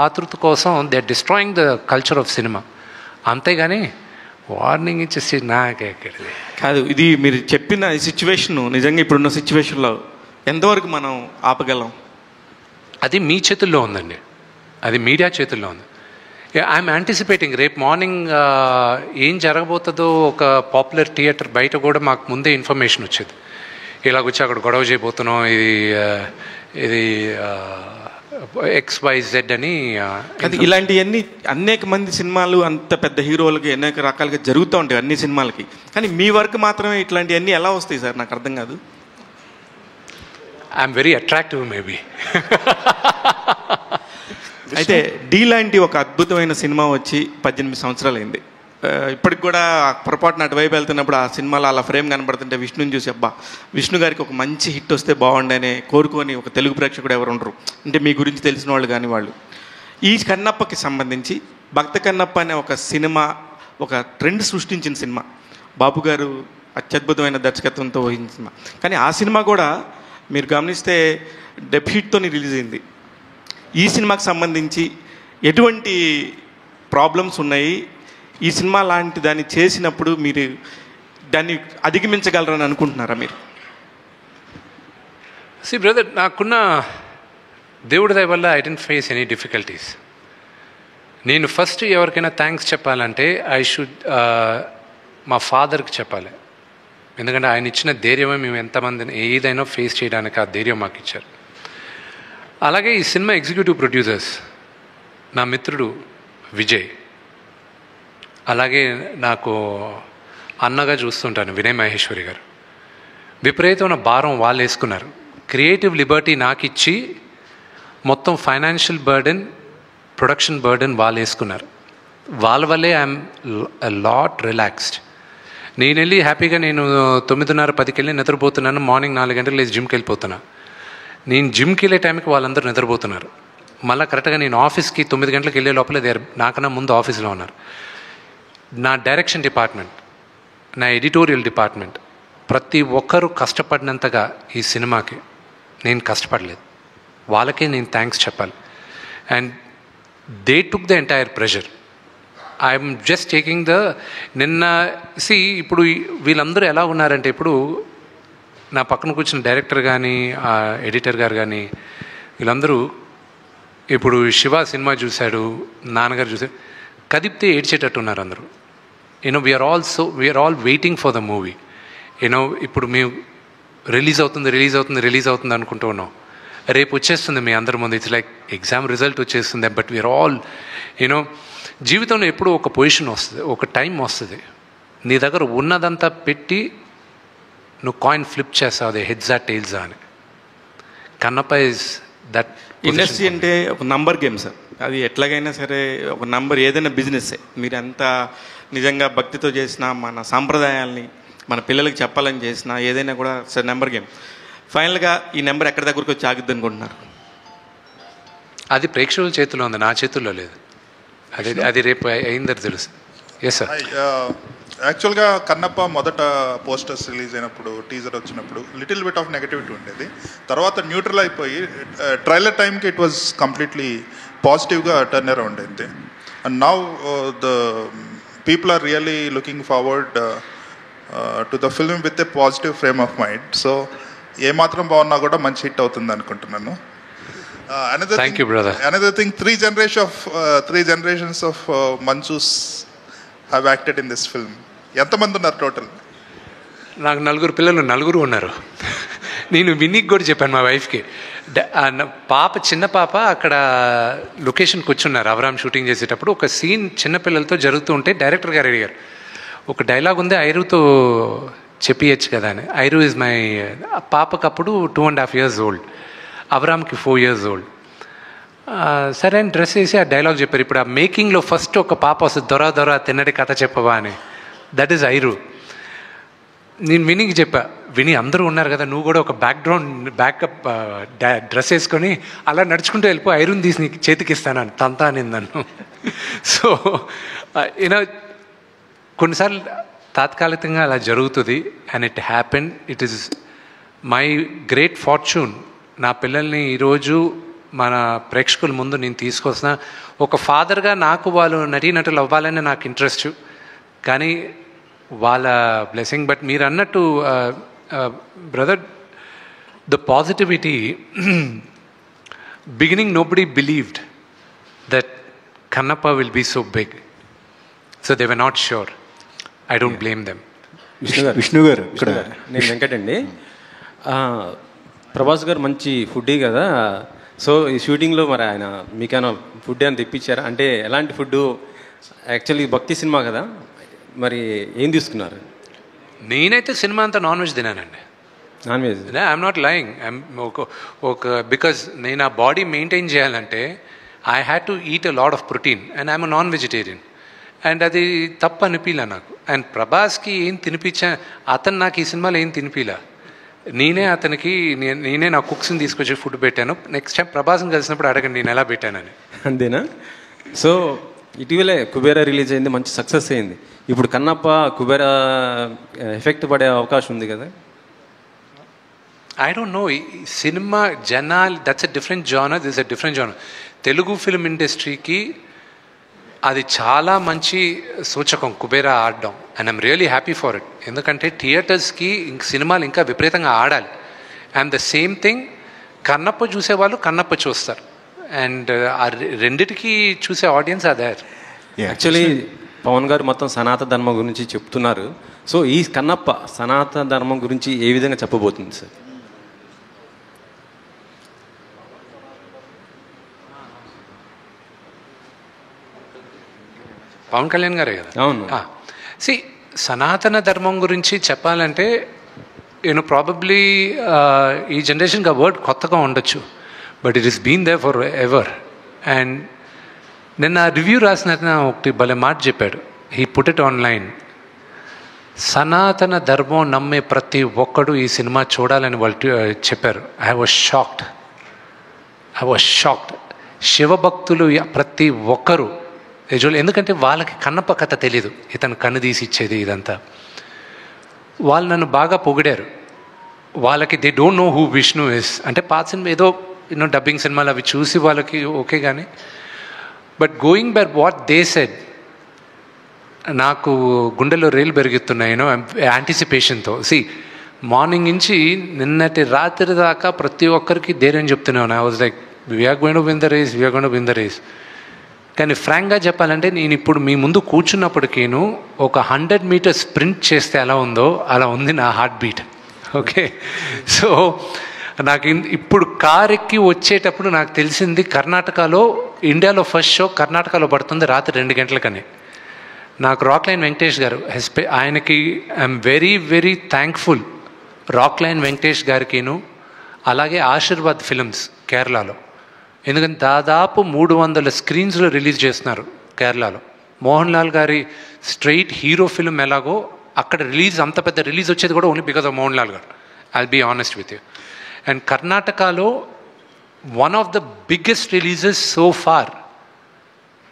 ఆతృత కోసం they are destroying the culture of cinema. అంతేగాని వార్నింగ్ ఇచ్చేసి నాకెక్కడిది కాదు. ఇది మీరు చెప్పిన సిచ్యువేషన్ నిజంగా ఇప్పుడున్న సిచ్యువేషన్లో ఎంతవరకు మనం ఆపగలం? అది మీ చేతుల్లో ఉందండి, అది మీడియా చేతుల్లో ఉంది. ఐఎమ్ యాంటిసిపేటింగ్ రేపు మార్నింగ్ ఏం జరగబోతుందో. ఒక పాపులర్ థియేటర్ బయట కూడా మాకు ముందే ఇన్ఫర్మేషన్ వచ్చేది, ఇలాగొచ్చి అక్కడ గొడవ చేయబోతున్నాం, ఇది XYZ అని. అది ఇలాంటివన్నీ అనేక మంది సినిమాలు అంత పెద్ద హీరోలకి అనేక రకాలుగా జరుగుతూ ఉంటాయి అన్ని సినిమాలకి, కానీ మీ వర్క్ మాత్రమే ఇట్లాంటివన్నీ ఎలా వస్తాయి సార్? నాకు అర్థం కాదు. I'm very attractive maybe. అయితే డీ లాంటి ఒక అద్భుతమైన సినిమా వచ్చి 18 సంవత్సరాలు అయింది. ఇప్పటికి కూడా పొరపాటున అటువైపు వెళ్తున్నప్పుడు ఆ సినిమాలో అలా ఫ్రేమ్ కనబడుతుంటే విష్ణుని చూసి అబ్బా విష్ణు గారికి ఒక మంచి హిట్ వస్తే బాగుండని కోరుకొని ఒక తెలుగు ప్రేక్షకుడు ఎవరు ఉండరు, అంటే మీ గురించి తెలిసిన వాళ్ళు కానీ వాళ్ళు. ఈ కన్నప్పకి సంబంధించి భక్త కన్నప్ప అనే ఒక సినిమా ఒక ట్రెండ్ సృష్టించిన సినిమా, బాబు గారు అత్యద్భుతమైన దర్శకత్వంతో వహించిన సినిమా. కానీ ఆ సినిమా కూడా మీరు గమనిస్తే డెబ్యూట్తో రిలీజ్ అయింది. ఈ సినిమాకి సంబంధించి ఎటువంటి ప్రాబ్లమ్స్ ఉన్నాయి? ఈ సినిమా లాంటి దాన్ని చేసినప్పుడు మీరు దాన్ని అధిగమించగలరని అనుకుంటున్నారా మీరు? బ్రదర్, నాకున్న దేవుడి దయ వల్ల I didn't face any difficulties. నేను ఫస్ట్ ఎవరికైనా థ్యాంక్స్ చెప్పాలంటే ఐ షుడ్ మా ఫాదర్కి చెప్పాలి. ఎందుకంటే ఆయన ఇచ్చిన ధైర్యమే మేము ఎంతమందిని ఏదైనా ఫేస్ చేయడానికి ఆ ధైర్యం మాకు ఇచ్చారు. అలాగే ఈ సినిమా ఎగ్జిక్యూటివ్ ప్రొడ్యూసర్స్ నా మిత్రుడు విజయ్, అలాగే నాకు అన్నగా చూస్తుంటాను వినయ్ మహేశ్వరి గారు. విపరీతమైన భారం వాళ్ళు వేసుకున్నారు. క్రియేటివ్ లిబర్టీ నాకు ఇచ్చి మొత్తం ఫైనాన్షియల్ బర్డెన్, ప్రొడక్షన్ బర్డెన్ వాళ్ళు వేసుకున్నారు. వాళ్ళ వల్లే ఐఎమ్ లాట్ రిలాక్స్డ్. నేను వెళ్ళి హ్యాపీగా నేను 9:30-10కి వెళ్ళి నిద్రపోతున్నాను. మార్నింగ్ 4 గంటలకు లేచి జిమ్కి వెళ్ళిపోతున్నా. నేను జిమ్కి వెళ్ళే టైంకి వాళ్ళందరూ నిద్రపోతున్నారు. మళ్ళీ కరెక్ట్గా నేను ఆఫీస్కి 9 గంటలకు వెళ్ళే లోపల నాకన్నా ముందు ఆఫీస్లో ఉన్నారు. నా డైరెక్షన్ డిపార్ట్మెంట్, నా ఎడిటోరియల్ డిపార్ట్మెంట్, ప్రతి ఒక్కరూ కష్టపడినంతగా ఈ సినిమాకి నేను కష్టపడలేదు. వాళ్ళకే నేను థ్యాంక్స్ చెప్పాలి. And they took the entire pressure. I'm just taking the నిన్న ఇప్పుడు వీళ్ళందరూ ఎలా ఉన్నారంటే, ఇప్పుడు నా పక్కన కూర్చున్న డైరెక్టర్ కానీ ఎడిటర్ గారు కానీ వీళ్ళందరూ ఇప్పుడు శివ సినిమా చూశాడు, నాన్నగారు చూశాడు, కదిపితే ఏడ్చేటట్టు ఉన్నారు అందరూ. We are all waiting for the movie. ఇప్పుడు మేము రిలీజ్ అవుతుంది అనుకుంటూ ఉన్నాం. రేపు వచ్చేస్తుంది మీ అందరి ముందు. ఇట్స్ లైక్ ఎగ్జామ్ రిజల్ట్ వచ్చేస్తుంది. బట్ వీఆర్ ఆల్ జీవితంలో ఎప్పుడూ ఒక పొజిషన్ వస్తుంది, ఒక టైం వస్తుంది, నీ దగ్గర ఉన్నదంతా పెట్టి నువ్వు కాయిన్ ఫ్లిప్ చేస్తావు, అది హెడ్జా టైల్జా అని. Kannappa is that. ఇండస్ట్రీ అంటే ఒక నంబర్ గేమ్ సార్. అది ఎట్లాగైనా సరే ఒక నంబర్, ఏదైనా బిజినెస్సే. మీరు ఎంత నిజంగా భక్తితో చేసినా, మన సాంప్రదాయాల్ని మన పిల్లలకి చెప్పాలని చేసినా, ఏదైనా కూడా సార్ నెంబర్ గేమ్. ఫైనల్గా ఈ నెంబర్ ఎక్కడి దగ్గరకు వచ్చి ఆగిద్ది అనుకుంటున్నారు? అది ప్రేక్షకుల చేతిలో ఉంది, నా చేతుల్లో లేదు. అది రేపు అయిందని తెలుసు. Yes sir. యాక్చువల్గా కన్నప్ప మొదట పోస్టర్స్ రిలీజ్ అయినప్పుడు, టీజర్ వచ్చినప్పుడు లిటిల్ బిట్ ఆఫ్ నెగటివిటీ ఉండేది. తర్వాత న్యూట్రల్ అయిపోయి ట్రైలర్ టైంకి ఇట్ వాజ్ కంప్లీట్లీ పాజిటివ్గా టర్న్ అరౌండ్ అయింది. And now the people are really looking forward to the film with a positive frame of mind. So ఏమాత్రం బాగున్నా కూడా మంచి హిట్ అవుతుంది అనుకుంటున్నాను. Another thing, three generations of Manchus have acted in this film. ఎంతమంది ఉన్నారు టోటల్? నాకు 4 పిల్లలు, 4 ఉన్నారు. నేను వినీకి కూడా చెప్పాను, మా వైఫ్కి. పాప, చిన్న పాప అక్కడ లొకేషన్కి కూర్చున్నారు అవరామ్ షూటింగ్ చేసేటప్పుడు. ఒక సీన్ చిన్నపిల్లలతో జరుగుతూ ఉంటే డైరెక్టర్ గారు అడిగారు, ఒక డైలాగ్ ఉంది ఐరుతో చెప్పియచ్చు కదా అని. ఐరు ఇస్ మై పాపకు అప్పుడు 2.5 years old, అవరామ్కి 4 years old. సరే అని డ్రెస్ వేసి ఆ డైలాగ్ చెప్పారు. ఇప్పుడు ఆ మేకింగ్లో ఫస్ట్ ఒక పాప వస్తుంది, దొర తిన్నడి కథ చెప్పవా అని. దట్ ఈస్ ఐరు. నేను వినీకి చెప్పా, విని అందరూ ఉన్నారు కదా, నువ్వు కూడా ఒక బ్యాకప్ డ్రెస్ వేసుకొని అలా నడుచుకుంటూ వెళ్ళిపో, ఐరుని తీసి నీకు చేతికి ఇస్తాను తంతా అని నన్ను. సో కొన్నిసార్లు తాత్కాలికంగా అలా జరుగుతుంది. And it happen. It is my great fortune. నా పిల్లల్ని ఈరోజు మన ప్రేక్షకుల ముందు నేను తీసుకొస్తున్నా. ఒక ఫాదర్గా నాకు వాళ్ళు నటీనటులు అవ్వాలని నాకు ఇంట్రెస్ట్, కానీ వాళ్ళ బ్లెస్సింగ్. బట్ మీరు అన్నట్టు brother, the positivity, beginning nobody believed that Kannappa will be so big, so they were not sure. I don't blame them. Vishnu garu, ఇక్కడ నేను వెంకట్ అండి. ప్రభాస్ గారు మంచి ఫుడ్డీ కదా, సో ఈ షూటింగ్లో మరి ఆయన మీకైనా ఫుడ్ అని తెప్పించారా? అంటే ఎలాంటి ఫుడ్? యాక్చువల్లీ భక్తి సినిమా కదా, మరి ఏం తీసుకున్నారు? నేనైతే సినిమా అంతా నాన్ వెజ్ తినానండి. Non veg? I'm not lying. Because నేను ఆ బాడీ మెయింటైన్ చేయాలంటే I had to eat a lot of protein and I'm non vegetarian. And అది తప్పు అనిపించలే నాకు. అండ్ ప్రభాస్కి ఏం తినిపించా, అతను నాకు ఈ సినిమాలో ఏం తినిపించలే. నేనే నా కుక్స్ని తీసుకొచ్చి ఫుడ్ పెట్టాను. నెక్స్ట్ టైం ప్రభాస్ని కలిసినప్పుడు అడగండి నేను ఎలా పెట్టానని. అంతేనా? సో ఇటీవలే కుబేరా రిలీజ్ అయింది, మంచి సక్సెస్ అయింది. ఇప్పుడు కన్నప్ప కుబేరా ఎఫెక్ట్ పడే అవకాశం ఉంది కదా? I don't no. సినిమా జనాలు, that's a different genre, this a different genre. Telugu film ఇండస్ట్రీకి అది చాలా మంచి సూచకం కుబేరా ఆడడం. And I'm really happy for it. ఎందుకంటే థియేటర్స్కి సినిమాలు ఇంకా విపరీతంగా ఆడాలి. And the same thing, Kannappa చూసేవాళ్ళు కన్నప్ప చూస్తారు. అండ్ ఆ రెండిటికి చూసే ఆడియన్స్ అదే. యాక్చువల్లీ పవన్ గారు మొత్తం సనాతన ధర్మం గురించి చెప్తున్నారు. సో ఈ కన్నప్ప సనాతన ధర్మం గురించి ఏ విధంగా చెప్పబోతుంది సార్? పవన్ కళ్యాణ్ గారే కదా? అవును. సి సనాతన ధర్మం గురించి చెప్పాలంటే ప్రాబబ్లీ ఈ జనరేషన్కి ఆ వర్డ్ కొత్తగా ఉండొచ్చు, but it is been there forever. And నిన్న రివ్యూ రాసిన ఒకటి భలే మాట చెప్పాడు. He put it online. సనాతన ధర్మం నమ్మే ప్రతి ఒక్కడు ఈ సినిమా చూడాలని వాళ్ళు చెప్పారు. I was shocked. శివభక్తులు ప్రతి ఒక్కరు ఎందుకంటే వాళ్ళకి కన్నప్ప కథ తెలీదు, ఇతను కన్ను తీసి ఇచ్చేది ఇదంతా. వాళ్ళు నన్ను బాగా పొగిడారు. వాళ్ళకి they don't know who Vishnu is. అంటే పాత సినిమా ఏదో డబ్బింగ్ సినిమాలు అవి చూసి వాళ్ళకి ఓకే, కానీ but going by what they said నాకు గుండెలో రేలు పెరుగుతున్నాయి యాంటిసిపేషన్తో. మార్నింగ్ నుంచి నిన్నటి రాత్రి దాకా ప్రతి ఒక్కరికి ధైర్యం చెప్తున్నాను. I was like we are going to win the race. కానీ ఫ్రాంక్గా చెప్పాలంటే నేను ఇప్పుడు మీ ముందు కూర్చున్నప్పటికీను ఒక 100 మీటర్స్ స్ప్రింట్ చేస్తే ఎలా ఉందో అలా ఉంది నా హార్ట్ బీట్. ఓకే, సో నాకు ఇప్పుడు కార్ ఎక్కి వచ్చేటప్పుడు నాకు తెలిసింది కర్ణాటకలో ఇండియాలో ఫస్ట్ షో కర్ణాటకలో పడుతుంది రాత్రి 2 గంటలకని. నాకు రాక్లైన్ వెంకటేష్ గారు ఆయనకి I'm very very thankful. Rockline Venkatesh గారికిను అలాగే ఆశీర్వాద్ ఫిల్మ్స్ కేరళలో, ఎందుకంటే దాదాపు 300 స్క్రీన్స్లో రిలీజ్ చేస్తున్నారు కేరళలో. మోహన్ లాల్ గారి స్ట్రైట్ హీరో ఫిల్మ్ ఎలాగో అక్కడ రిలీజ్, అంత పెద్ద రిలీజ్ వచ్చేది కూడా only because of Mohan Lal గారు. I'll be honest with you. And కర్ణాటకలో one of the biggest releases so far.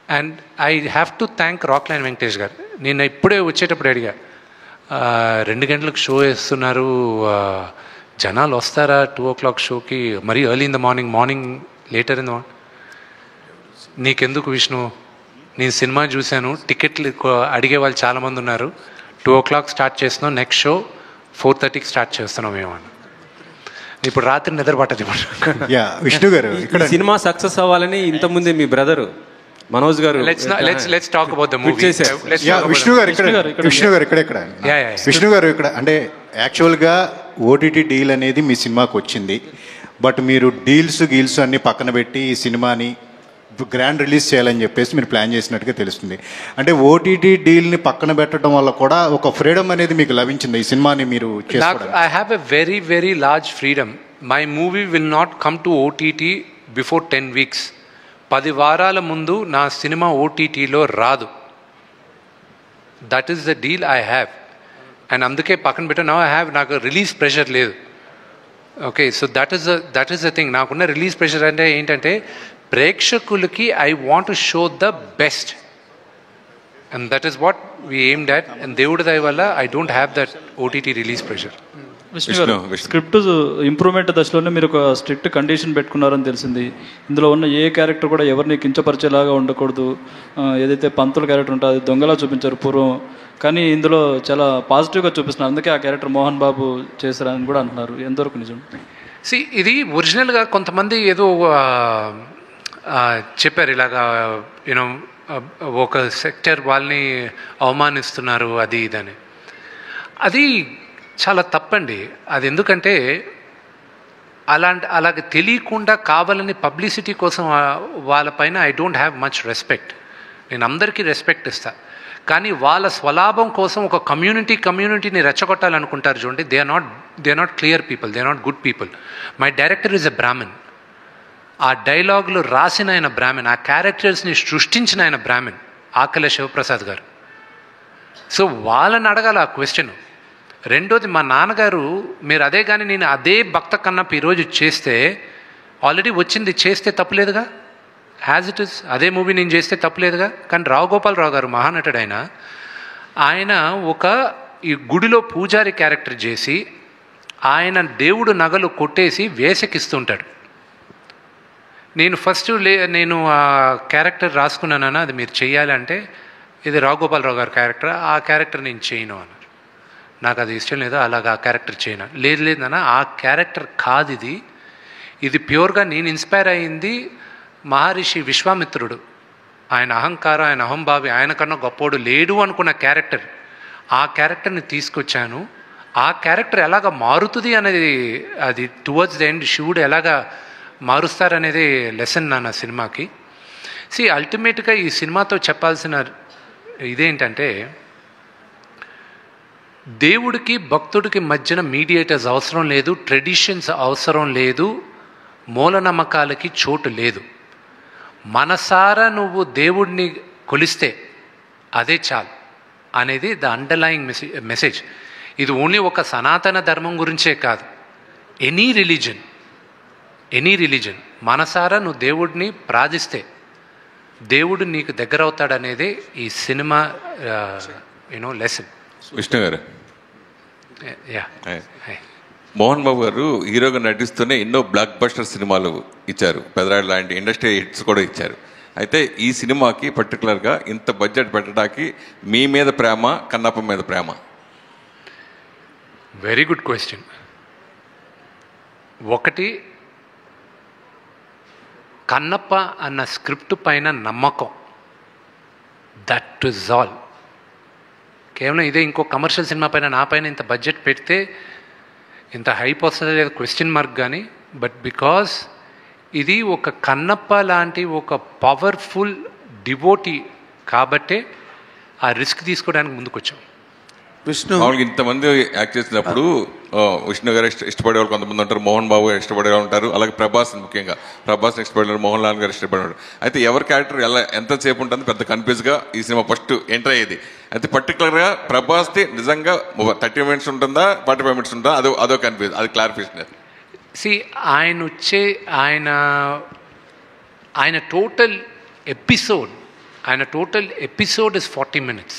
And I have to thank Rockline Venkatesh గారు. నేను ఇప్పుడే వచ్చేటప్పుడు అడిగా, 2 గంటలకు షో వేస్తున్నారు, జనాలు వస్తారా 2 o'clock షోకి, మరీ early in the morning later in the morning? నీకెందుకు విష్ణు, నేను సినిమా చూశాను, టికెట్లు అడిగే వాళ్ళు చాలామంది ఉన్నారు, 2 o'clock స్టార్ట్ చేస్తున్నాం, నెక్స్ట్ షో 4:30కి స్టార్ట్ చేస్తున్నాం ఏమన్నా. ఇప్పుడు రాత్రి నిద్ర పట్టదు. విష్ణు గారు ఇక్కడ సినిమా సక్సెస్ అవ్వాలని ఇంతకుముందే మీ బ్రదరు మనోజ్ గారు let's talk about the movie. Vishnu garu ఇక్కడ అంటే యాక్చువల్గా ఓటీటీ డీల్ అనేది మీ సినిమాకి వచ్చింది, బట్ మీరు గీల్స్ అన్ని పక్కన పెట్టి ఈ సినిమాని గ్రాండ్ రిలీజ్ చేయాలని చెప్పేసి మీరు ప్లాన్ చేసినట్టుగా తెలుస్తుంది. అంటే ఓటీటీ డీల్ని పక్కన పెట్టడం వల్ల కూడా ఒక ఫ్రీడమ్ అనేది మీకు లభించింది ఈ సినిమాని మీరు చేసుకోవడానికి? I have a very very large freedom. My movie will not come to OTT before 10 weeks. 10 వారాల ముందు నా సినిమా ఓటీటీలో రాదు. That is the deal I have. And అందుకే పక్కన పెట్టా. నాకు రిలీజ్ ప్రెషర్ లేదు. Okay, so that is the thing. నాకున్న రిలీజ్ ప్రెషర్ అంటే ఏంటంటే ప్రేక్షకులకి I want to show the best, and that is what we aimed at. And దేవుడి దయ వల్ల I don't have that OTT release pressure. Vishnu గారు, స్క్రిప్ట్ ఇంప్రూవ్మెంట్ దశలోనే మీరు ఒక స్ట్రిక్ట్ కండిషన్ పెట్టుకున్నారని తెలిసింది. ఇందులో ఉన్న ఏ క్యారెక్టర్ కూడా ఎవరిని కించపరిచేలాగా ఉండకూడదు. ఏదైతే పంతుల క్యారెక్టర్ ఉంటుందో అది దొంగలా చూపించారు పూర్వం, కానీ ఇందులో చాలా పాజిటివ్గా చూపిస్తున్నారు. అందుకే ఆ క్యారెక్టర్ మోహన్ బాబు చేశారని కూడా అంటున్నారు. ఎంతవరకు నిజం? ఇది ఒరిజినల్గా కొంతమంది ఏదో చెప్పారు ఇలాగా, ఒక సెక్టర్ వాళ్ళని అవమానిస్తున్నారు అది ఇదని. అది చాలా తప్పండి. అది ఎందుకంటే అలాగే తెలియకుండా కావాలని పబ్లిసిటీ కోసం వాళ్ళపైన I don't have much respect. నేను అందరికీ రెస్పెక్ట్ ఇస్తా, కానీ వాళ్ళ స్వలాభం కోసం ఒక కమ్యూనిటీని రెచ్చగొట్టాలనుకుంటారు చూడండి. They are not clear people, they are not good people. My director is a Brahmin. ఆ డైలాగులు రాసిన ఆయన బ్రాహ్మణ్, ఆ క్యారెక్టర్స్ని సృష్టించిన ఆయన బ్రాహ్మణ్, ఆకల శివప్రసాద్ గారు. సో వాళ్ళని అడగాలి ఆ క్వశ్చన్. రెండోది, మా నాన్నగారు మీరు అదే కానీ నేను అదే భక్త కన్నప్ప ఈరోజు చేస్తే ఆల్రెడీ వచ్చింది, చేస్తే తప్పులేదుగా. యాజ్ ఇట్ ఇస్ అదే మూవీ నేను చేస్తే తప్పులేదుగా. కానీ రావు గోపాలరావు గారు మహానటుడు, ఆయన ఒక ఈ గుడిలో పూజారి క్యారెక్టర్ చేసి ఆయన దేవుడు నగలు కొట్టేసి వేసకిస్తుంటాడు. నేను ఫస్ట్ నేను ఆ క్యారెక్టర్ రాసుకున్నానన్నా అది మీరు చెయ్యాలంటే ఇది రావు గోపాలరావు గారి క్యారెక్టర్, ఆ క్యారెక్టర్ నేను చేయను అన్నారు. నాకు అది ఇష్టం లేదు, అలాగా ఆ క్యారెక్టర్ చేయను. లేదన్నా ఆ క్యారెక్టర్ కాదు, ఇది ప్యూర్గా నేను ఇన్స్పైర్ అయ్యింది మహర్షి విశ్వామిత్రుడు. ఆయన అహంకారం, ఆయన అహంభావి, ఆయన కన్నా గొప్పోడు లేడు అనుకున్న క్యారెక్టర్, ఆ క్యారెక్టర్ని తీసుకొచ్చాను. ఆ క్యారెక్టర్ ఎలాగ మారుతుంది అనేది, అది టువర్డ్స్ ద ఎండ్ శివుడు ఎలాగ మారుస్తారనేది లెసన్ నా సినిమాకి. అల్టిమేట్గా ఈ సినిమాతో చెప్పాల్సిన ఇదేంటంటే, దేవుడికి భక్తుడికి మధ్యన మీడియేటర్స్ అవసరం లేదు, ట్రెడిషన్స్ అవసరం లేదు, మూలనమ్మకాలకి చోటు లేదు. మనసారా నువ్వు దేవుడిని కొలిస్తే అదే చాలు అనేది ద అండర్లయింగ్ మెసేజ్. ఇది ఓన్లీ ఒక సనాతన ధర్మం గురించే కాదు, ఎనీ రిలీజన్ మనసారా నువ్వు దేవుడిని ప్రార్థిస్తే దేవుడు నీకు దగ్గర అవుతాడనేదే ఈ సినిమా లెసన్. విష్ణు గారు, మోహన్ బాబు గారు హీరోగా నటిస్తూనే ఎన్నో బ్లాక్ బస్టర్ సినిమాలు ఇచ్చారు, పెదరాడు లాంటి ఇండస్ట్రీ హిట్స్ కూడా ఇచ్చారు. అయితే ఈ సినిమాకి పర్టికులర్గా ఇంత బడ్జెట్ పెట్టడానికి మీ మీద ప్రేమ, కన్నప్ప మీద ప్రేమ? Very good question. ఒకటి, కన్నప్ప అన్న స్క్రిప్ట్ పైన నమ్మకం, దట్ ఇస్ ఆల్. కేవలం ఇదే ఇంకో కమర్షియల్ సినిమా పైన నా పైన ఇంత బడ్జెట్ పెడితే ఇంత హైప్ వస్తుంది లేదా క్వశ్చన్ మార్క్. కానీ బట్ బికాస్ ఇది ఒక కన్నప్ప లాంటి ఒక పవర్ఫుల్ డివోటీ కాబట్టే ఆ రిస్క్ తీసుకోవడానికి ముందుకొచ్చాం. విష్ణు మామూలుగా ఇంతమంది యాక్ట్ చేసినప్పుడు విష్ణు గారు ఇష్టపడే వాళ్ళు కొంతమంది ఉంటారు, మోహన్ బాబు గారు ఇష్టపడే వాళ్ళు ఉంటారు, అలాగే ప్రభాస్, ముఖ్యంగా ప్రభాస్ని ఇష్టపడేవారు, మోహన్ లాల్ గారు ఇష్టపడేవారు. అయితే ఎవరి క్యారెక్టర్ ఎంతసేపు ఉంటుంది పెద్ద కన్ఫ్యూజ్గా ఈ సినిమా ఫస్ట్ ఎంటర్ అయ్యేది. అయితే పర్టికులర్గా ప్రభాస్ది నిజంగా 30 minutes ఉంటుందా, 45 minutes ఉంటుందా, అదో కన్ఫ్యూజ్, అది క్లారిఫికేషన్. ఆయన టోటల్ ఎపిసోడ్ ఇస్ 40 minutes.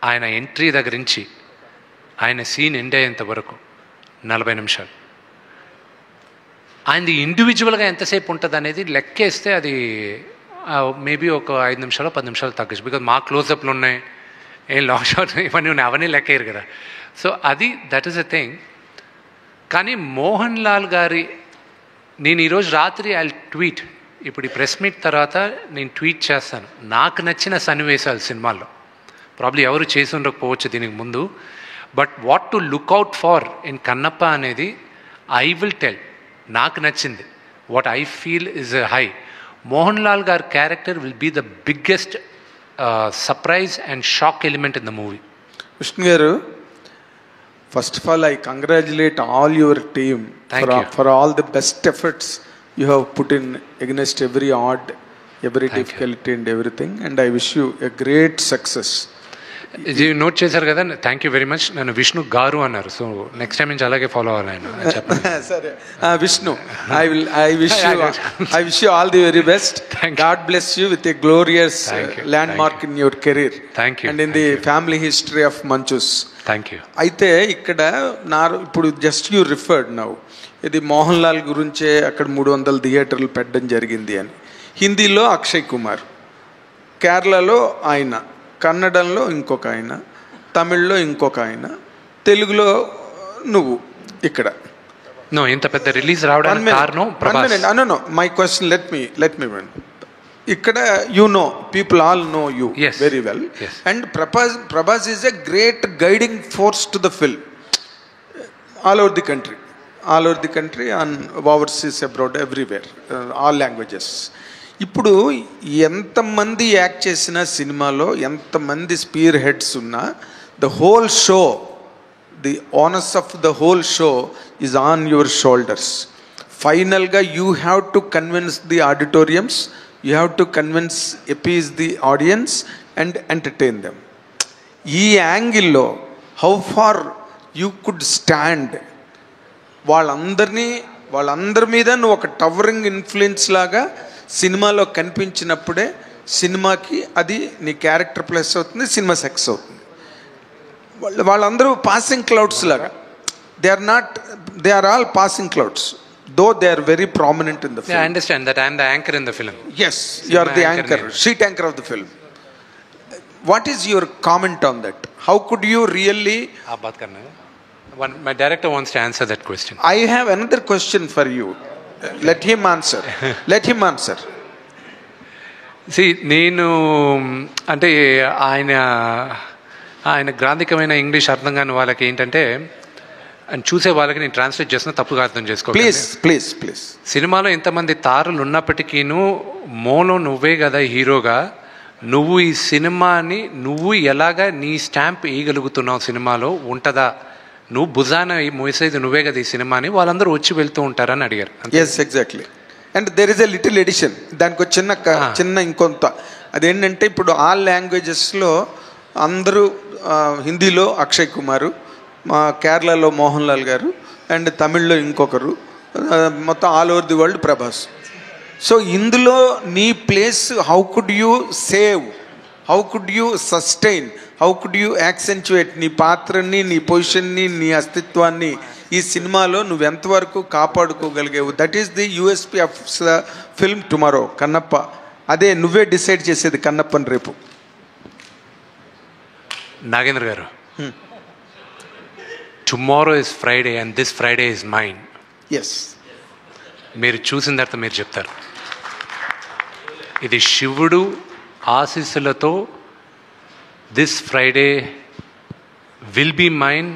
ఆయన ఎంట్రీ దగ్గర నుంచి ఆయన సీన్ ఎండ్ అయ్యేంత వరకు 40 నిమిషాలు. ఆయనది ఇండివిజువల్గా ఎంతసేపు ఉంటుంది అనేది లెక్కేస్తే అది మేబీ ఒక 5 నిమిషాలు 10 నిమిషాలు తగ్గచ్చు. బికాజ్ మా క్లోజప్లు ఉన్నాయి, ఏం లాంగ్ షాట్ ఇవన్నీ ఉన్నాయి, అవన్నీ లెక్కేయరు కదా. సో అది దట్ ఈస్ అ థింగ్. కానీ మోహన్ లాల్ గారి, నేను ఈరోజు రాత్రి ఐ ట్వీట్, ఇప్పుడు ఈ ప్రెస్ మీట్ తర్వాత నేను ట్వీట్ చేస్తాను నాకు నచ్చిన సన్నివేశాలు సినిమాల్లో. ప్రాబ్లీ ఎవరు చేసి ఉండకపోవచ్చు దీనికి ముందు, but what to look out for in Kannappa అనేది ఐ విల్ టెల్. నాకు నచ్చింది, what I feel is high. Mohan Lal గారి character will be the biggest surprise and shock element in the movie. Vishnu గారు, first of all I congratulate all your team for all the best efforts you have put in against every odd, every difficulty and everything, and I wish you a great success. ఇది నోట్ చేశారు కదా, థ్యాంక్ యూ వెరీ మచ్. నన్ను విష్ణు గారు అన్నారు, సో నెక్స్ట్ టైం నుంచి అలాగే ఫాలో అవ్వాలి ఆయన. సరే Vishnu, I wish you all the very best. God bless you with a glorious landmark in your career. Thank you. And in the family history of Manchus. Thank you. అయితే ఇక్కడ ఇప్పుడు జస్ట్ యూ రిఫర్డ్ నౌ, ఇది మోహన్ లాల్ గురించే అక్కడ 300 థియేటర్లు పెట్టడం జరిగింది అని. హిందీలో అక్షయ్ కుమార్, కేరళలో ఆయన, కన్నడంలో ఇంకొక ఆయన, తమిళ్లో ఇంకొక ఆయన, తెలుగులో నువ్వు. ఇక్కడ ఇంత పెద్ద రిలీజ్ రావడానికి కారణం Prabhas. My question, let me win. ఇక్కడ people all know you very well, and Prabhas is a great guiding force to the film all over the country and overseas, abroad, everywhere, all languages. ఇప్పుడు ఎంతమంది యాక్ట్ చేసిన సినిమాలో ఎంతమంది స్పీర్ హెడ్స్ ఉన్నా, the whole show, the honours of the whole show is on your shoulders. ఫైనల్గా you have to convince the auditoriums, you have to convince, appease the audience and entertain them. ఈ యాంగిల్లో how far you could stand, వాళ్ళందరి మీద నువ్వు ఒక టవరింగ్ ఇన్ఫ్లుయెన్స్ లాగా సినిమాలో కనిపించినప్పుడే సినిమాకి అది నీ క్యారెక్టర్ ప్లస్ అవుతుంది, సినిమా సక్సెస్ అవుతుంది. వాళ్ళందరూ పాసింగ్ క్లౌడ్స్ లాగా, they are all passing clouds, though they are very prominent in the film. I understand that I am the anchor in the film. Yes, you are the anchor, sheet anchor of the film. What is your comment on that? How could you really... My director wants to answer that question. I have another question for you. Let him answer. నేను అంటే ఆయన గ్రాంధికమైన ఇంగ్లీష్ అర్థం కాని వాళ్ళకి ఏంటంటే అని చూసే వాళ్ళకి నేను ట్రాన్స్లేట్ చేసిన తప్పుగా అర్థం చేసుకో. ప్లీజ్ సినిమాలో ఎంతమంది తారలు ఉన్నప్పటికీను మోలో నువ్వే కదా హీరోగా, నువ్వు ఈ సినిమాని నువ్వు ఎలాగా నీ స్టాంప్ వేయగలుగుతున్నావు సినిమాలో ఉంటుందా, నువ్వు భుజాన మోసేది నువ్వే కదా ఈ సినిమాని వాళ్ళందరూ వచ్చి వెళ్తూ ఉంటారని అడిగారు. Yes, exactly. And there is a little addition, దానికి ఒక చిన్న ఇంకొంత అదేంటంటే ఇప్పుడు ఆల్ లాంగ్వేజెస్లో అందరూ హిందీలో అక్షయ్ కుమారు, మా కేరళలో మోహన్ లాల్ గారు, అండ్ తమిళ్లో ఇంకొకరు, మొత్తం all over the world Prabhas. So ఇందులో నీ place how could you save, how could you sustain, how could you accentuate నీ పాత్రని, నీ పొజిషన్ని, నీ అస్తిత్వాన్ని ఈ సినిమాలో నువ్వు ఎంతవరకు కాపాడుకోగలిగావు. That is the USP of the film tomorrow. Kannappa అదే నువ్వే డిసైడ్ చేసేది కన్నప్పని రేపు. నాగేంద్ర గారు, tomorrow is Friday and this Friday is mine. Yes, మీరు చూసిన తర్వాత మీరు చెప్తారు. ఇది శివుడు ఆశీస్సులతో this Friday will be mine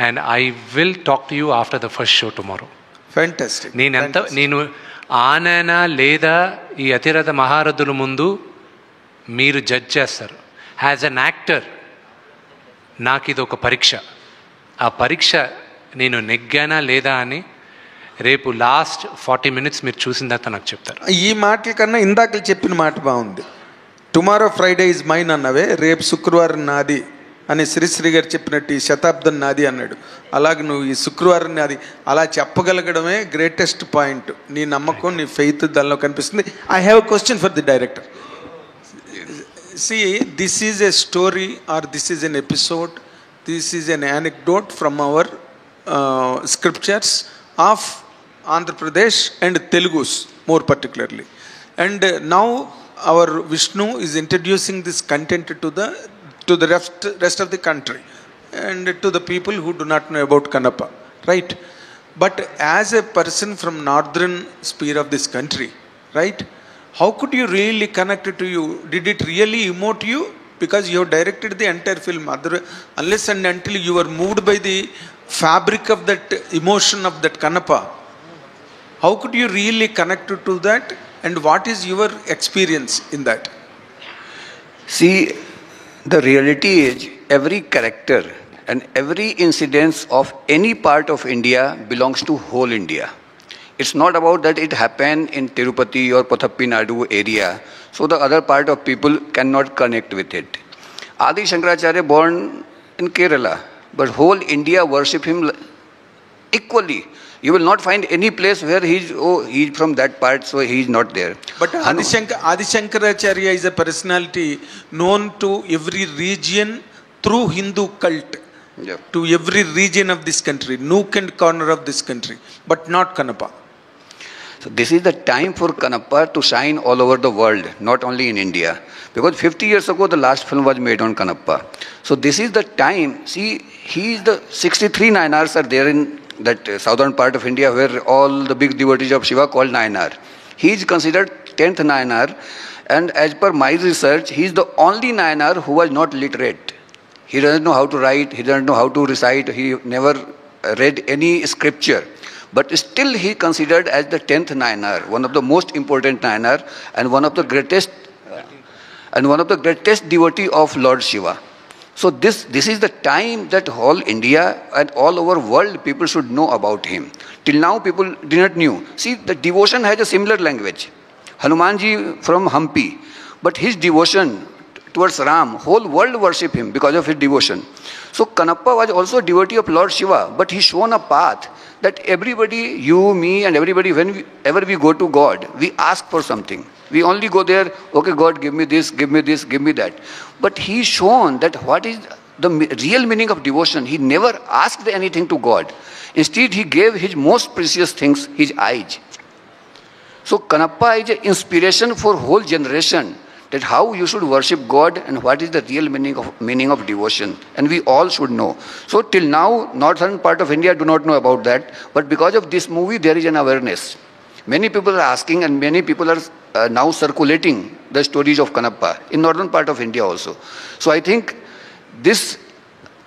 and I will talk to you after the first show tomorrow. Fantastic. నేను ఆననా లేదా ఈ అతిరథ మహారథుల ముందు మీరు జడ్జ్ చేస్తారు. యాజ్ అన్ యాక్టర్ నాకు ఇది ఒక పరీక్ష. ఆ పరీక్ష నేను నెగ్గానా లేదా అని రేపు లాస్ట్ 40 minutes మీరు చూసిన తర్వాత నాకు చెప్తారు. ఈ మాటల కన్నా ఇందాక చెప్పిన మాట బాగుంది. టుమారో ఫ్రైడే ఇస్ మైన్ అన్నవే, రేపు శుక్రవారం నాది అని శ్రీశ్రీ గారు చెప్పినట్టు ఈ శతాబ్దం నాది అన్నాడు. అలాగే నువ్వు ఈ శుక్రవారం నాది అలా చెప్పగలగడమే గ్రేటెస్ట్ పాయింట్. నీ నమ్మకం, నీ ఫెయిత్ దానిలో కనిపిస్తుంది. I have a question for the director. See, this is a story or this is an episode, this is an anecdote from our scriptures of Andhra Pradesh and Telugus more particularly. And now our Vishnu is introducing this content to the rest of the country and to the people who do not know about Kannappa, right? But as a person from northern sphere of this country, right? How could you really connect it to you? Did it really emote you? Because you have directed the entire film. Unless and until you were moved by the fabric of that emotion of that Kannappa, how could you really connect to that? And what is your experience in that? See, the reality is every character and every incidence of any part of India belongs to whole India. It's not about that it happened in Tirupati or Pathappi Nadu area, so the other part of people cannot connect with it. Adi Shankaracharya born in Kerala, but whole India worship him equally. You will not find any place where he's from that part, so he's not there. But Adi Shankaracharya is a personality known to every region through Hindu cult. Yeah. To every region of this country, nook and corner of this country, but not Kannappa. So this is the time for Kannappa to shine all over the world, not only in India. Because 50 years ago, the last film was made on Kannappa. So this is the time. See, the 63 Nayanars are there in that southern part of India where all the big devotees of Shiva called Nayanar. He is considered 10th Nayanar, and as per my research, he is the only Nayanar who was not literate. He doesn't know how to write, he doesn't know how to recite, he never read any scripture. But still he considered as the 10th Nayanar, one of the most important Nayanar and one of the greatest devotee of Lord Shiva. So this is the time that whole India and all over world people should know about him. Till now people did not knew. See, the devotion has a similar language. Hanumanji from Hampi, but his devotion towards Ram, whole world worship him because of his devotion. So Kannappa was also a devotee of Lord Shiva, but he shown a path that everybody, you, me and everybody, whenever we go to God, we ask for something. We only go there, okay God, give me this, give me this, give me that. But he shown that what is the real meaning of devotion. He never asked anything to God. Instead, he gave his most precious things, his eyes. So Kannappa is an inspiration for whole generation, that how you should worship God and what is the real meaning of devotion. And we all should know. So till now, northern part of India do not know about that. But because of this movie, there is an awareness. Many people are asking, and many people are now circulating the stories of Kannappa in northern part of India also. So I think this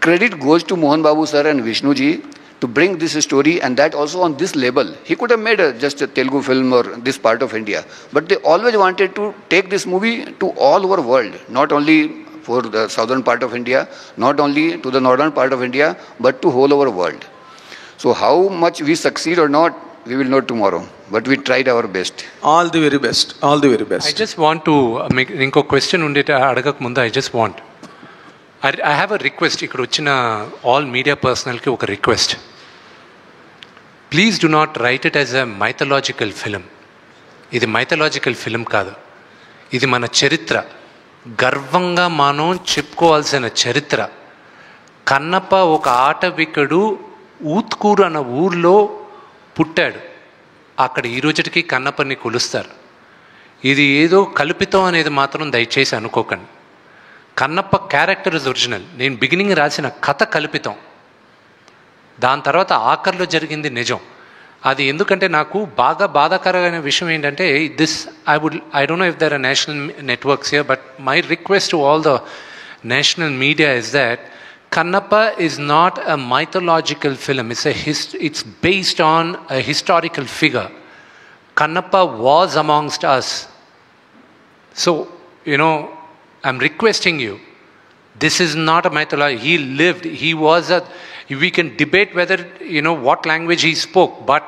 credit goes to Mohan Babu sir and Vishnu ji to bring this story, and that also on this label. He could have made just a Telugu film or this part of India, but they always wanted to take this movie to all over world, not only for the southern part of India, not only to the northern part of India, but to whole over world. So how much we succeed or not, we will know tomorrow, but we tried our best. All the very best. All the very best. I just want to make inko question undete adagak mundu. I just want, I have a request. Ikkada vachina all media personnel ki oka request. Please do not write it as a mythological film. ఇది mythological film కాదు, ఇది మన చరిత్ర, గర్వంగా మనం చెప్పుకోవాల్సిన చరిత్ర. కన్నప్ప ఒక ఆటవికుడు ఊత్కూరు అన్న ఊర్లో పుట్టాడు. అక్కడ ఈ రోజుకి కన్నప్పని కొలుస్తారు. ఇది ఏదో కల్పితం అనేది మాత్రం దయచేసి అనుకోకండి. Kannappa character is original. నేను బిగినింగ్ రాసిన కథ కల్పితం, దాని తర్వాత ఆఖరిలో జరిగింది నిజం. అది ఎందుకంటే నాకు బాగా బాధాకరమైన విషయం ఏంటంటే I don't know if there are national networks here, but my request to all the national media is that Kannappa is not a mythological film. It's based on a historical figure. Kannappa was amongst us. So, I'm requesting you, this is not a mythology. He lived. He was we can debate whether, what language he spoke, but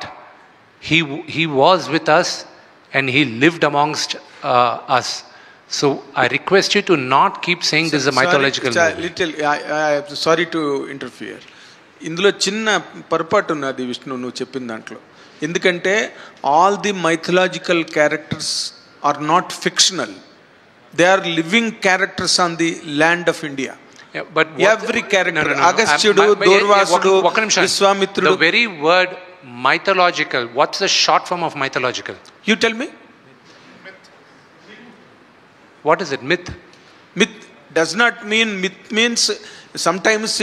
he was with us and he lived amongst us. So I request you to not keep saying this is a mythological movie. I'm sorry to interfere. ఇందులో చిన్న పొరపాటు ఉన్నది విష్ణు నువ్వు చెప్పిన దాంట్లో. ఎందుకంటే all the mythological characters are not fictional. They are living characters on the land of India. Yeah, but every character, Agasthyudu, Durvasudu, Vishwamitra. The very word mythological, what's the short form of mythological? You tell me. What is it? Myth. Myth does not mean, myth means sometimes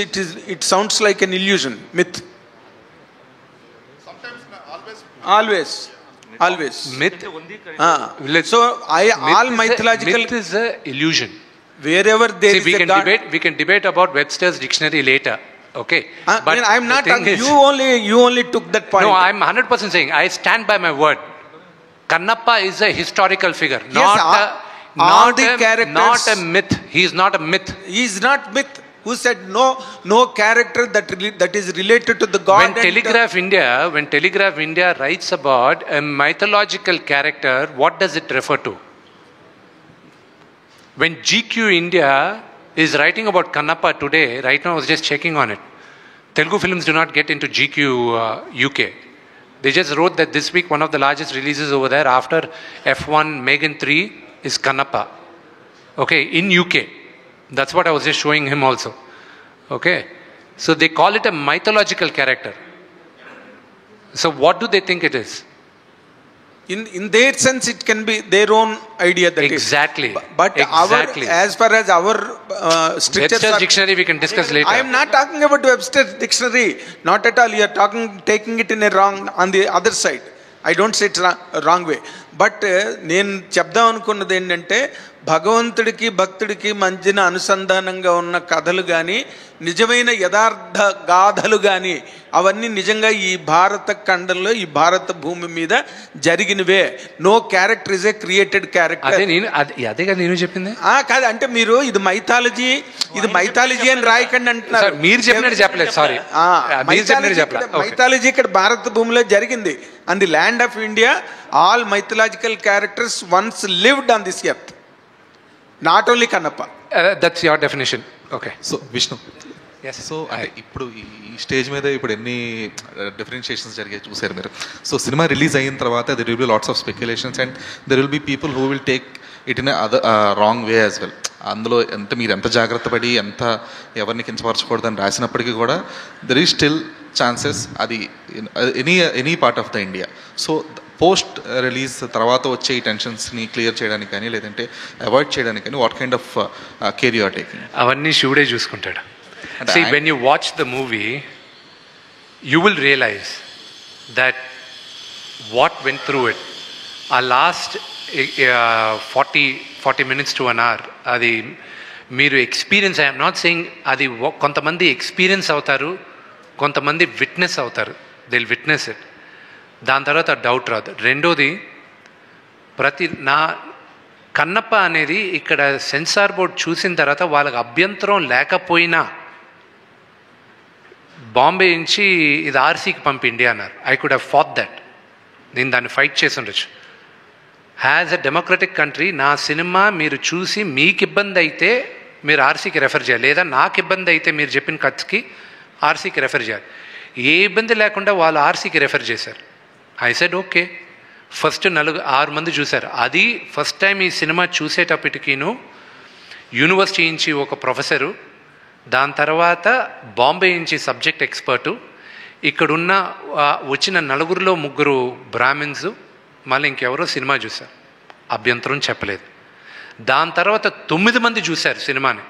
it sounds like an illusion. Myth. Sometimes, always. Myth. So all mythological. Myth is an illusion. Wherever there is a God. We can debate about Webster's dictionary later. Okay. But I'm not. You only took that point. No, I'm 100% saying I stand by my word. Kannappa is a historical figure, not a myth. He is not a myth. He is not myth. Who said no character that is related to the God? When Telegraph India writes about a mythological character, what does it refer to? When GQ India is writing about Kannappa today, right now I was just checking on it. Telugu films do not get into GQ UK. They just wrote that this week one of the largest releases over there after F1 Megan 3 is Kannappa. Okay, in UK. That's what I was just showing him also. Okay. So they call it a mythological character. So what do they think it is? In their sense, it can be their own idea. Exactly. But as far as our strictures Webster's dictionary we can discuss later. I am not talking about Webster's dictionary. Not at all. You are taking it in a wrong, on the other side. I don't say it wrong way. But నేను చెప్దాం అనుకున్నది ఏంటంటే భగవంతుడికి భక్తుడికి మధ్యన అనుసంధానంగా ఉన్న కథలు కానీ నిజమైన యథార్థ గాథలు కానీ అవన్నీ నిజంగా ఈ భారత ఖండంలో ఈ భారత భూమి మీద జరిగినవే. No character is a created character. అదే కదా నేను చెప్పింది. కాదు అంటే మీరు ఇది మైథాలజీ అని రాయకండి అంటున్నారు. మీరు చెప్పినట్టు చెప్పలేదు. సారీ, మైథాలజీ ఇక్కడ భారత భూమిలో జరిగింది. On the land of India all mythological characters once lived on this earth, not only Kannappa. That's your definition. Okay. So Vishnu, yes. So ఇప్పుడు ఈ స్టేజ్ మీద ఇప్పుడు ఎన్ని డిఫరెన్షియేషన్స్ జరిగాయి చూసారు మీరు. సో సినిమా రిలీజ్ అయిన తర్వాత there will be lots of speculations and there will be people who will take it in a wrong way as well. అందులో మీరు ఎంత జాగ్రత్త పడి ఎంత ఎవరిని కించపరచకూడదని రాసినప్పటికీ కూడా there is still chances అది any part of the India. So post release తర్వాత వచ్చే ఈ టెన్షన్స్ని క్లియర్ చేయడానికి కానీ లేదంటే అవాయిడ్ చేయడానికి కానీ what kind of care you are taking? అవన్నీ శివుడే చూసుకుంటాడు. See, when you watch the movie, you will realize that what went through it. ఆ last 40 minutes to an hour అది మీరు ఎక్స్పీరియన్స్, ఐఎమ్ నాట్ సెయింగ్ అది కొంతమంది ఎక్స్పీరియన్స్ అవుతారు, కొంతమంది విట్నెస్ అవుతారు, దే విల్ విట్నెస్ ఇట్. దాని తర్వాత డౌట్ రాదు. రెండోది, నా కన్నప్ప అనేది ఇక్కడ సెన్సార్ బోర్డ్ చూసిన తర్వాత వాళ్ళకి అభ్యంతరం లేకపోయినా బాంబే నుంచి ఇది ఆర్సీకి పంపిండి అన్నారు. I could have fought that. నేను దాన్ని ఫైట్ చేసి ఉండొచ్చు. హ్యాజ్ ఎ డెమోక్రటిక్ కంట్రీ నా సినిమా మీరు చూసి మీకు ఇబ్బంది అయితే మీరు ఆర్సీకి రెఫర్ చేయాలి, లేదా నాకు ఇబ్బంది అయితే మీరు చెప్పిన కట్స్కి ఆర్సీకి రెఫర్ చేయాలి. ఏ ఇబ్బంది లేకుండా వాళ్ళు ఆర్సీకి రెఫర్ చేశారు. I said okay. ఫస్ట్ 6 మంది చూశారు. అది ఫస్ట్ టైం ఈ సినిమా చూసేటప్పటికీను యూనివర్సిటీ నుంచి ఒక ప్రొఫెసరు, దాని తర్వాత బాంబే నుంచి సబ్జెక్ట్ ఎక్స్పర్టు, ఇక్కడున్న వచ్చిన 4గురిలో 3 బ్రాహ్మిన్స్, మళ్ళీ ఇంకెవరో సినిమా చూశారు, అభ్యంతరం చెప్పలేదు. దాని తర్వాత 9 మంది చూశారు సినిమాని,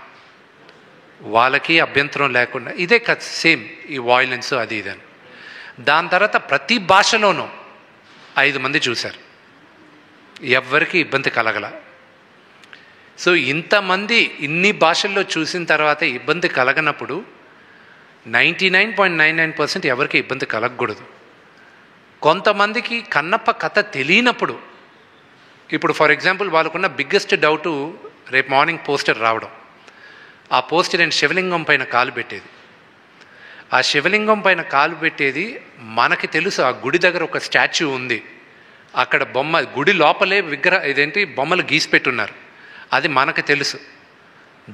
వాళ్ళకి అభ్యంతరం లేకుండా. ఇదే కదా సేమ్ ఈ వాయిలెన్స్ అది ఇదని. దాని తర్వాత ప్రతి భాషలోనూ 5 మంది చూశారు, ఎవ్వరికి ఇబ్బంది కలగల. సో ఇంతమంది ఇన్ని భాషల్లో చూసిన తర్వాత ఇబ్బంది కలగనప్పుడు 99.99% ఎవరికి ఇబ్బంది కలగకూడదు. కొంతమందికి కన్నప్ప కథ తెలియనప్పుడు, ఇప్పుడు ఫర్ ఎగ్జాంపుల్ వాళ్ళకున్న బిగ్గెస్ట్ డౌటు రేపు మార్నింగ్ పోస్టర్ రావడం. ఆ పోస్టర్ నేను శివలింగం పైన కాలు పెట్టేది. ఆ శివలింగం పైన కాలు పెట్టేది మనకి తెలుసు. ఆ గుడి దగ్గర ఒక స్టాచ్యూ ఉంది, అక్కడ బొమ్మ, గుడి లోపలే ఇదేంటి బొమ్మలు గీసి పెట్టున్నారు, అది మనకు తెలుసు.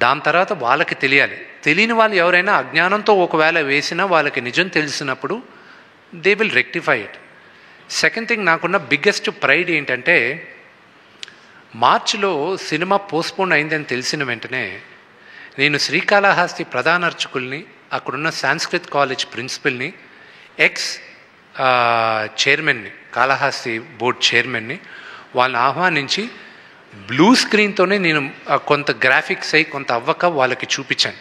దాని తర్వాత వాళ్ళకి తెలియాలి. తెలియని వాళ్ళు ఎవరైనా అజ్ఞానంతో ఒకవేళ వేసినా వాళ్ళకి నిజం తెలిసినప్పుడు they will rectify it. Second thing, నాకున్న బిగ్గెస్ట్ ప్రైడ్ ఏంటంటే మార్చిలో సినిమా పోస్ట్పోన్ అయిందని తెలిసిన వెంటనే నేను శ్రీకాళహస్తి ప్రధాన అర్చకుల్ని, అక్కడున్న సాంస్క్రిత్ కాలేజ్ ప్రిన్సిపల్ని, ఎక్స్ చైర్మన్ని, కాళహస్తి బోర్డ్ చైర్మన్ని, వాళ్ళని ఆహ్వానించి బ్లూ స్క్రీన్తోనే నేను కొంత గ్రాఫిక్స్ అయి కొంత అవ్వక వాళ్ళకి చూపించాను.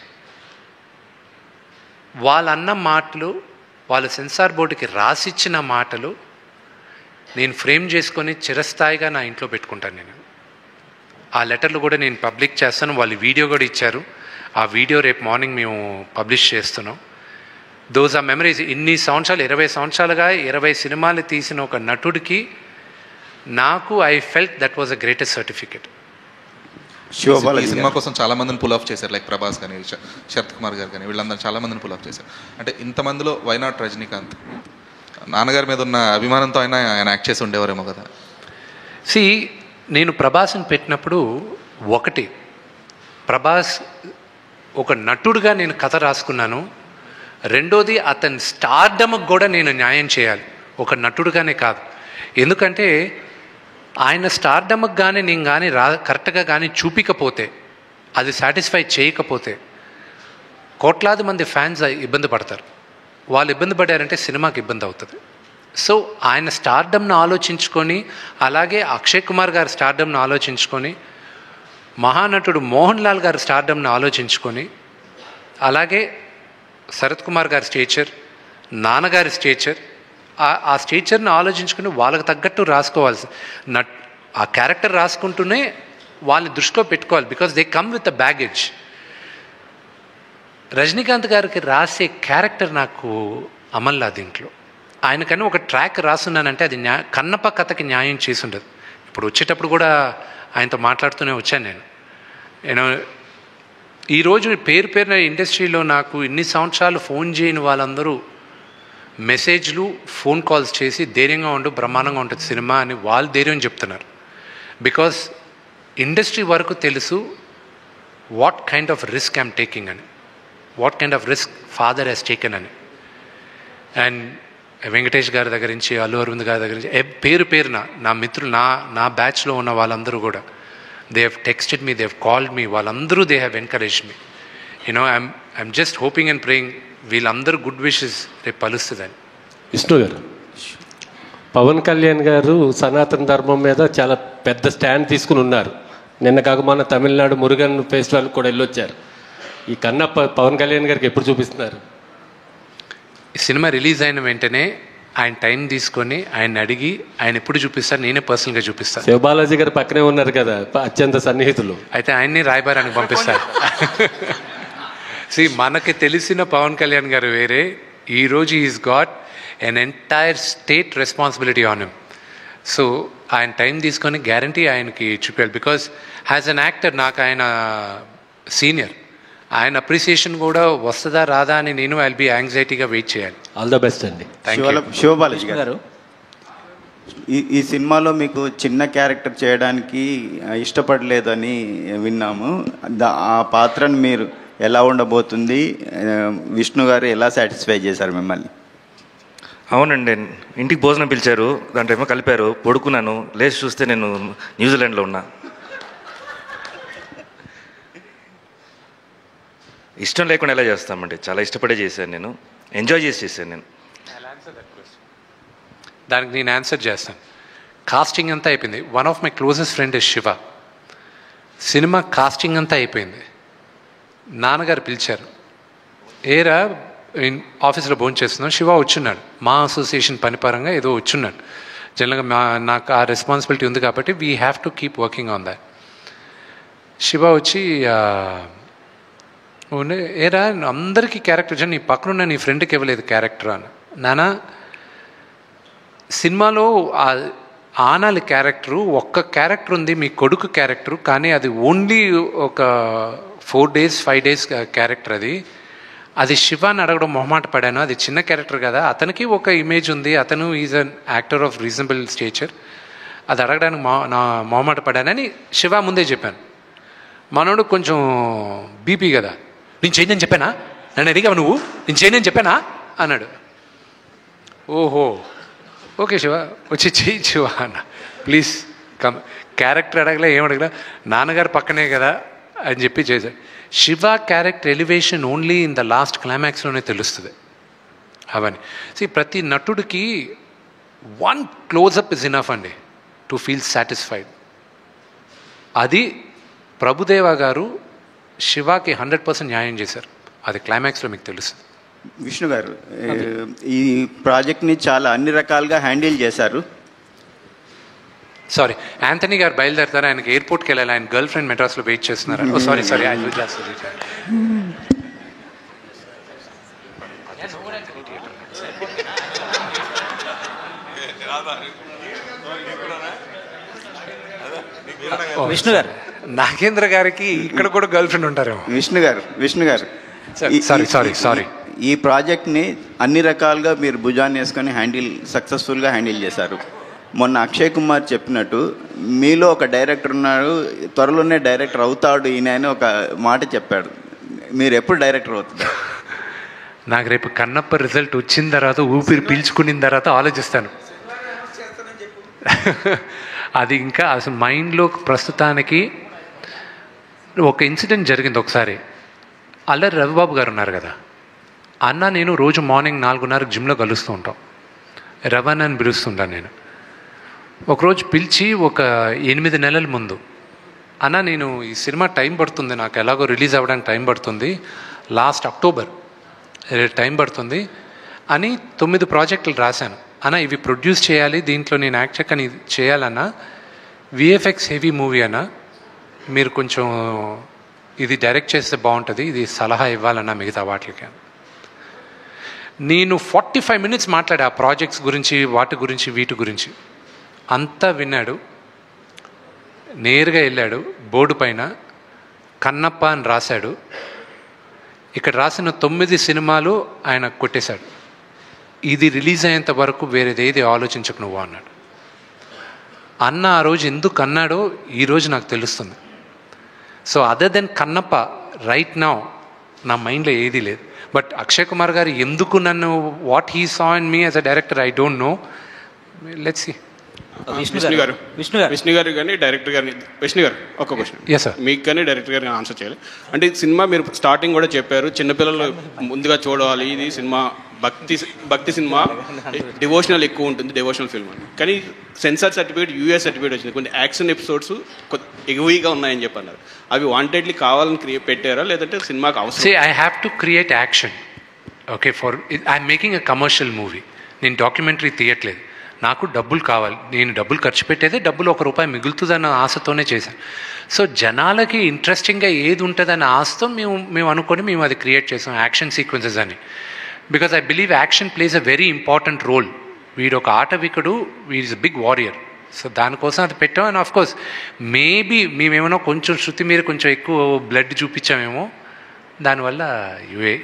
వాళ్ళన్న మాటలు, వాళ్ళ సెన్సార్ బోర్డుకి రాసిచ్చిన మాటలు నేను ఫ్రేమ్ చేసుకొని చిరస్థాయిగా నా ఇంట్లో పెట్టుకుంటాను. నేను ఆ లెటర్లు కూడా నేను పబ్లిక్ చేస్తాను. వాళ్ళు వీడియో కూడా ఇచ్చారు. ఆ వీడియో రేపు మార్నింగ్ మేము పబ్లిష్ చేస్తున్నాం. Those are memories. ఇన్ని సంవత్సరాలు, 20 సంవత్సరాలుగా 20 సినిమాలు తీసిన ఒక నటుడికి నాకు I felt that was a greatest certificate. ఈ సినిమా కోసం చాలా మందిని పుల్ ఆఫ్ చేశారు, లైక్ ప్రభాస్ కానీ శరత్ కుమార్ గారు కానీ, వీళ్ళందరూ చాలా మందిని పుల్ ఆఫ్ చేశారు. అంటే ఇంతమందిలో వై నాట్ రజనీకాంత్? నాన్నగారి మీద ఉన్న అభిమానంతో ఆయన యాక్ట్ చేసి ఉండేవారేమో కదా. నేను ప్రభాస్ని పెట్టినప్పుడు ఒకటి, ప్రభాస్ ఒక నటుడుగా నేను కథ రాసుకున్నాను. రెండోది, అతని స్టార్డమ్కి కూడా నేను న్యాయం చేయాలి, ఒక నటుడుగానే కాదు. ఎందుకంటే ఆయన స్టార్డమ్కి కానీ నేను కానీ కరెక్ట్గా కానీ చూపించకపోతే, అది సాటిస్ఫై చేయకపోతే కోట్లాది మంది ఫ్యాన్స్ ఇబ్బంది పడతారు. వాళ్ళు ఇబ్బంది పడారంటే సినిమాకి ఇబ్బంది అవుతుంది. సో ఆయన స్టార్డమ్ను ఆలోచించుకొని, అలాగే అక్షయ్ కుమార్ గారి స్టార్డమ్ను ఆలోచించుకొని, మహానటుడు మోహన్ లాల్ గారి స్టార్డమ్ను ఆలోచించుకొని, అలాగే శరత్ కుమార్ గారి స్టేచర్, నాన్నగారి స్టేచర్, ఆ స్టేచర్ని ఆలోచించుకుని వాళ్ళకి తగ్గట్టు రాసుకోవాల్సి, ఆ క్యారెక్టర్ రాసుకుంటూనే వాళ్ళని దృష్టిలో పెట్టుకోవాలి. Because they come with a baggage. Rajinikanth గారికి రాసే క్యారెక్టర్ నాకు అమల్లా. దీంట్లో ఆయనకని ఒక ట్రాక్ రాస్తున్నానంటే అది కన్నప్ప కథకి న్యాయం చేసి ఉండదు. ఇప్పుడు వచ్చేటప్పుడు కూడా ఆయనతో మాట్లాడుతూనే వచ్చాను నేను ఈరోజు పేరున ఇండస్ట్రీలో నాకు ఇన్ని సంవత్సరాలు ఫోన్ చేయని వాళ్ళందరూ మెసేజ్లు, ఫోన్ కాల్స్ చేసి ధైర్యంగా ఉండు, బ్రహ్మాండంగా ఉంటుంది సినిమా అని వాళ్ళు ధైర్యం చెప్తున్నారు. బికాస్ ఇండస్ట్రీ వరకు తెలుసు what kind of risk I'm taking అని, what kind of risk father has taken అని. అండ్ వెంకటేష్ గారి దగ్గర నుంచి, అల్లు అరవింద్ గారి దగ్గర నుంచి పేరున నా మిత్రులు, నా బ్యాచ్లో ఉన్న వాళ్ళందరూ కూడా they have texted me, they have called me, వాళ్ళందరూ they have encouraged me. I'm just hoping and praying వీళ్ళందరూ గుడ్ విషెస్ రేపు పలుస్తుందని. విష్ణు గారు, పవన్ కళ్యాణ్ గారు సనాతన ధర్మం మీద చాలా పెద్ద స్టాండ్ తీసుకుని ఉన్నారు. నిన్న కాక మన తమిళనాడు మురుగన్ ఫెస్టివల్ కూడా వెళ్ళొచ్చారు. ఈ కన్నప్ప పవన్ కళ్యాణ్ గారికి ఎప్పుడు చూపిస్తున్నారు? ఈ సినిమా రిలీజ్ అయిన వెంటనే ఆయన టైం తీసుకొని ఆయన అడిగి ఆయన ఎప్పుడు చూపిస్తారు, నేనే పర్సనల్గా చూపిస్తాను. శివబాలాజీ గారు పక్కనే ఉన్నారు కదా, అత్యంత సన్నిహితులు. అయితే ఆయన్ని రాయబారానికి పంపిస్తారు. మనకి తెలిసిన పవన్ కళ్యాణ్ గారు వేరే, ఈరోజు is got an entire state responsibility on him. So ఆయన టైం తీసుకొని గ్యారంటీ ఆయనకి చూపించాలి. బికాజ్ యాజ్ అన్ యాక్టర్ నాకు ఆయన సీనియర్, ఆయన అప్రిసియేషన్ కూడా వస్తుందా రాదా అని నేను ఐల్ బి యాంగ్జైటీగా వెయిట్ చేయాలి. ఆల్ ద బెస్ట్ అండి. శివబాలాజీ గారు, ఈ సినిమాలో మీకు చిన్న క్యారెక్టర్ చేయడానికి ఇష్టపడలేదని విన్నాము. ఆ పాత్రను మీరు ఎలా ఉండబోతుంది, విష్ణు గారు ఎలా సాటిస్ఫై చేశారు మిమ్మల్ని? అవునండి, ఇంటికి భోజనం పిలిచారు, దాంట్లో ఏమో కలిపారు, పడుకున్నాను, లేచి చూస్తే నేను న్యూజిలాండ్లో ఉన్నా. ఇష్టం లేకుండా ఎలా చేస్తామండి, చాలా ఇష్టపడే చేశాను, నేను ఎంజాయ్ చేసి చేశాను. నేను దానికి నేను ఆన్సర్ చేస్తాను. కాస్టింగ్ అంతా అయిపోయింది. One of my closest friend is Shiva. Cinema casting అంతా అయిపోయింది. నాన్నగారు పిలిచారు, ఏరా ఆఫీస్లో భోజనం చేస్తున్నాం, శివ వచ్చున్నాడు, మా అసోసియేషన్ పనిపరంగా ఏదో వచ్చున్నాడు. జనరల్గా నాకు ఆ రెస్పాన్సిబిలిటీ ఉంది కాబట్టి we have to keep working on that. Shiva వచ్చి ఏరా అందరికీ క్యారెక్టర్ నీ పక్కనున్న నీ ఫ్రెండ్కి ఇవ్వలేదు క్యారెక్టర్ అని. నానా, సినిమాలో ఆనాలి క్యారెక్టరు ఒక్క క్యారెక్టర్ ఉంది, మీ కొడుకు క్యారెక్టరు, కానీ అది ఓన్లీ ఒక 4 days 5 days క్యారెక్టర్. అది శివాని అడగడం మొహమాట పడాను. అది చిన్న క్యారెక్టర్ కదా, అతనికి ఒక ఇమేజ్ ఉంది, అతను is an actor of reasonable stature, అది అడగడానికి నా మొహమాట పడానని శివ ముందే చెప్పాను. మనోడు కొంచెం బీపీ కదా, నేను చేయనని చెప్పానా, నన్ను అడిగావు నువ్వు, నేను చేయనని చెప్పానా అన్నాడు. ఓహో ఓకే శివ, వచ్చి చెయ్యి శివ అన్న, ప్లీజ్ కమ్. క్యారెక్టర్ అడగలే, ఏం అడగలే, నాన్నగారు పక్కనే కదా అని చెప్పి చేశాడు. Shiva character elevation only in the last క్లైమాక్స్లోనే తెలుస్తుంది అవన్నీ. ప్రతి నటుడికి 1 close-up ఇస్ ఇనఫ్ అండి టు ఫీల్ సాటిస్ఫైడ్. అది ప్రభుదేవా గారు శివాకి 100% న్యాయం చేశారు. అది క్లైమాక్స్లో మీకు తెలుస్తుంది. విష్ణు గారు, ఈ ప్రాజెక్ట్ని చాలా అన్ని రకాలుగా హ్యాండిల్ చేశారు. సారీ, యాంథనీ గారు బయలుదేరుతారు, ఆయనకి ఎయిర్పోర్ట్కి వెళ్ళాలి, ఆయన గర్ల్ ఫ్రెండ్ మెడ్రాస్లో వెయిట్ చేస్తున్నారు. Sorry I will just Vishnu గారు, నాగేంద్ర గారికి ఇక్కడ కూడా గర్ల్ ఫ్రెండ్ ఉంటారేమో. విష్ణు గారు సారీ ఈ ప్రాజెక్ట్ని అన్ని రకాలుగా మీరు భుజాన్ని వేసుకొని సక్సెస్ఫుల్గా హ్యాండిల్ చేశారు. మొన్న అక్షయ్ కుమార్ చెప్పినట్టు మీలో ఒక డైరెక్టర్ ఉన్నాడు, త్వరలోనే డైరెక్టర్ అవుతాడు ఈయన అని ఒక మాట చెప్పాడు. మీరు ఎప్పుడు డైరెక్టర్ అవుతారు? నాకు రేపు కన్నప్ప రిజల్ట్ వచ్చిన తర్వాత, ఊపిరి పీల్చుకున్న తర్వాత ఆలోచిస్తాను. అది ఇంకా అసలు మైండ్లో ప్రస్తుతానికి ఒక ఇన్సిడెంట్ జరిగింది ఒకసారి. అల్లరి రవిబాబు గారు ఉన్నారు కదా, అన్న నేను రోజు మార్నింగ్ 4:30 జిమ్లో కలుస్తూ ఉంటాం, రవన్ అని పిలుస్తుంటాను నేను. ఒకరోజు పిలిచి ఒక 8 నెలల ముందు, అన్న నేను ఈ సినిమా టైం పడుతుంది, నాకు ఎలాగో రిలీజ్ అవ్వడానికి టైం పడుతుంది, లాస్ట్ అక్టోబర్ టైం పడుతుంది అని 9 ప్రాజెక్టులు రాశాను. అన్న ఇవి ప్రొడ్యూస్ చేయాలి, దీంట్లో నేను యాక్ట్ కానీ చేయాలన్నా, విఎఫ్ఎక్స్ హెవీ మూవీ అన్న, మీరు కొంచెం ఇది డైరెక్ట్ చేస్తే బాగుంటుంది, ఇది సలహా ఇవ్వాలన్నా మిగతా వాటికి. నేను 45 minutes మాట్లాడా ఆ ప్రాజెక్ట్స్ గురించి, వాటి గురించి, వీటి గురించి. అంతా విన్నాడు. నేరుగా వెళ్ళాడు, బోర్డు పైన కన్నప్ప అని రాశాడు. ఇక్కడ రాసిన 9 సినిమాలు ఆయన కొట్టేశాడు. ఇది రిలీజ్ అయ్యేంత వరకు వేరేదేది ఆలోచించకు నువ్వు అన్నాడు. అన్న ఆ రోజు ఎందుకు అన్నాడో ఈరోజు నాకు తెలుస్తుంది. So other than Kannappa right now నా మైండ్లో ఏదీ లేదు. బట్ అక్షయ్ కుమార్ గారు ఎందుకు నన్ను, what he saw in me as a director, I don't know. Let's see. Vishnu garu కానీ డైరెక్టర్ గారిని, విష్ణు గారు ఒక క్వశ్చన్. Yes, sir. మీకు కానీ డైరెక్టర్ గారిని ఆన్సర్ చేయాలి. అంటే సినిమా మీరు స్టార్టింగ్ కూడా చెప్పారు, చిన్నపిల్లలు ముందుగా చూడాలి, ఇది సినిమా భక్తి సినిమా, డివోషనల్ ఎక్కువ ఉంటుంది, డివోషనల్ ఫిల్మ్ అని. కానీ సెన్సార్ సర్టిఫికేట్, యూఎస్ సర్టిఫికేట్ వచ్చింది, కొన్ని యాక్షన్ ఎపిసోడ్స్ ఎగువీగా ఉన్నాయని చెప్పన్నారు. అవి వాంటెడ్లీ కావాలని పెట్టారా, లేదంటే సినిమాకి అవసరం? I have to create action. Okay, for I'm making a commercial movie. నేను డాక్యుమెంటరీ తీయట్లేదు, నాకు డబ్బులు కావాలి, నేను డబ్బులు ఖర్చు పెట్టేదే డబ్బులు ₹1 మిగులుతుందన్న ఆశతోనే చేశాను. సో జనాలకి ఇంట్రెస్టింగ్గా ఏది ఉంటుందన్న ఆశతో మేము అనుకొని మేము అది క్రియేట్ చేసాం, యాక్షన్ సీక్వెన్సెస్ అని. Because I believe action plays a very important role. వీడు ఒక ఆటవికుడు, వీడ్ is a big warrior. So దానికోసం అది పెట్టాం. అండ్ ఆఫ్కోర్స్ మేబీ మేమేమో కొంచెం శృతి మీద కొంచెం ఎక్కువ బ్లడ్ చూపించామేమో, దానివల్ల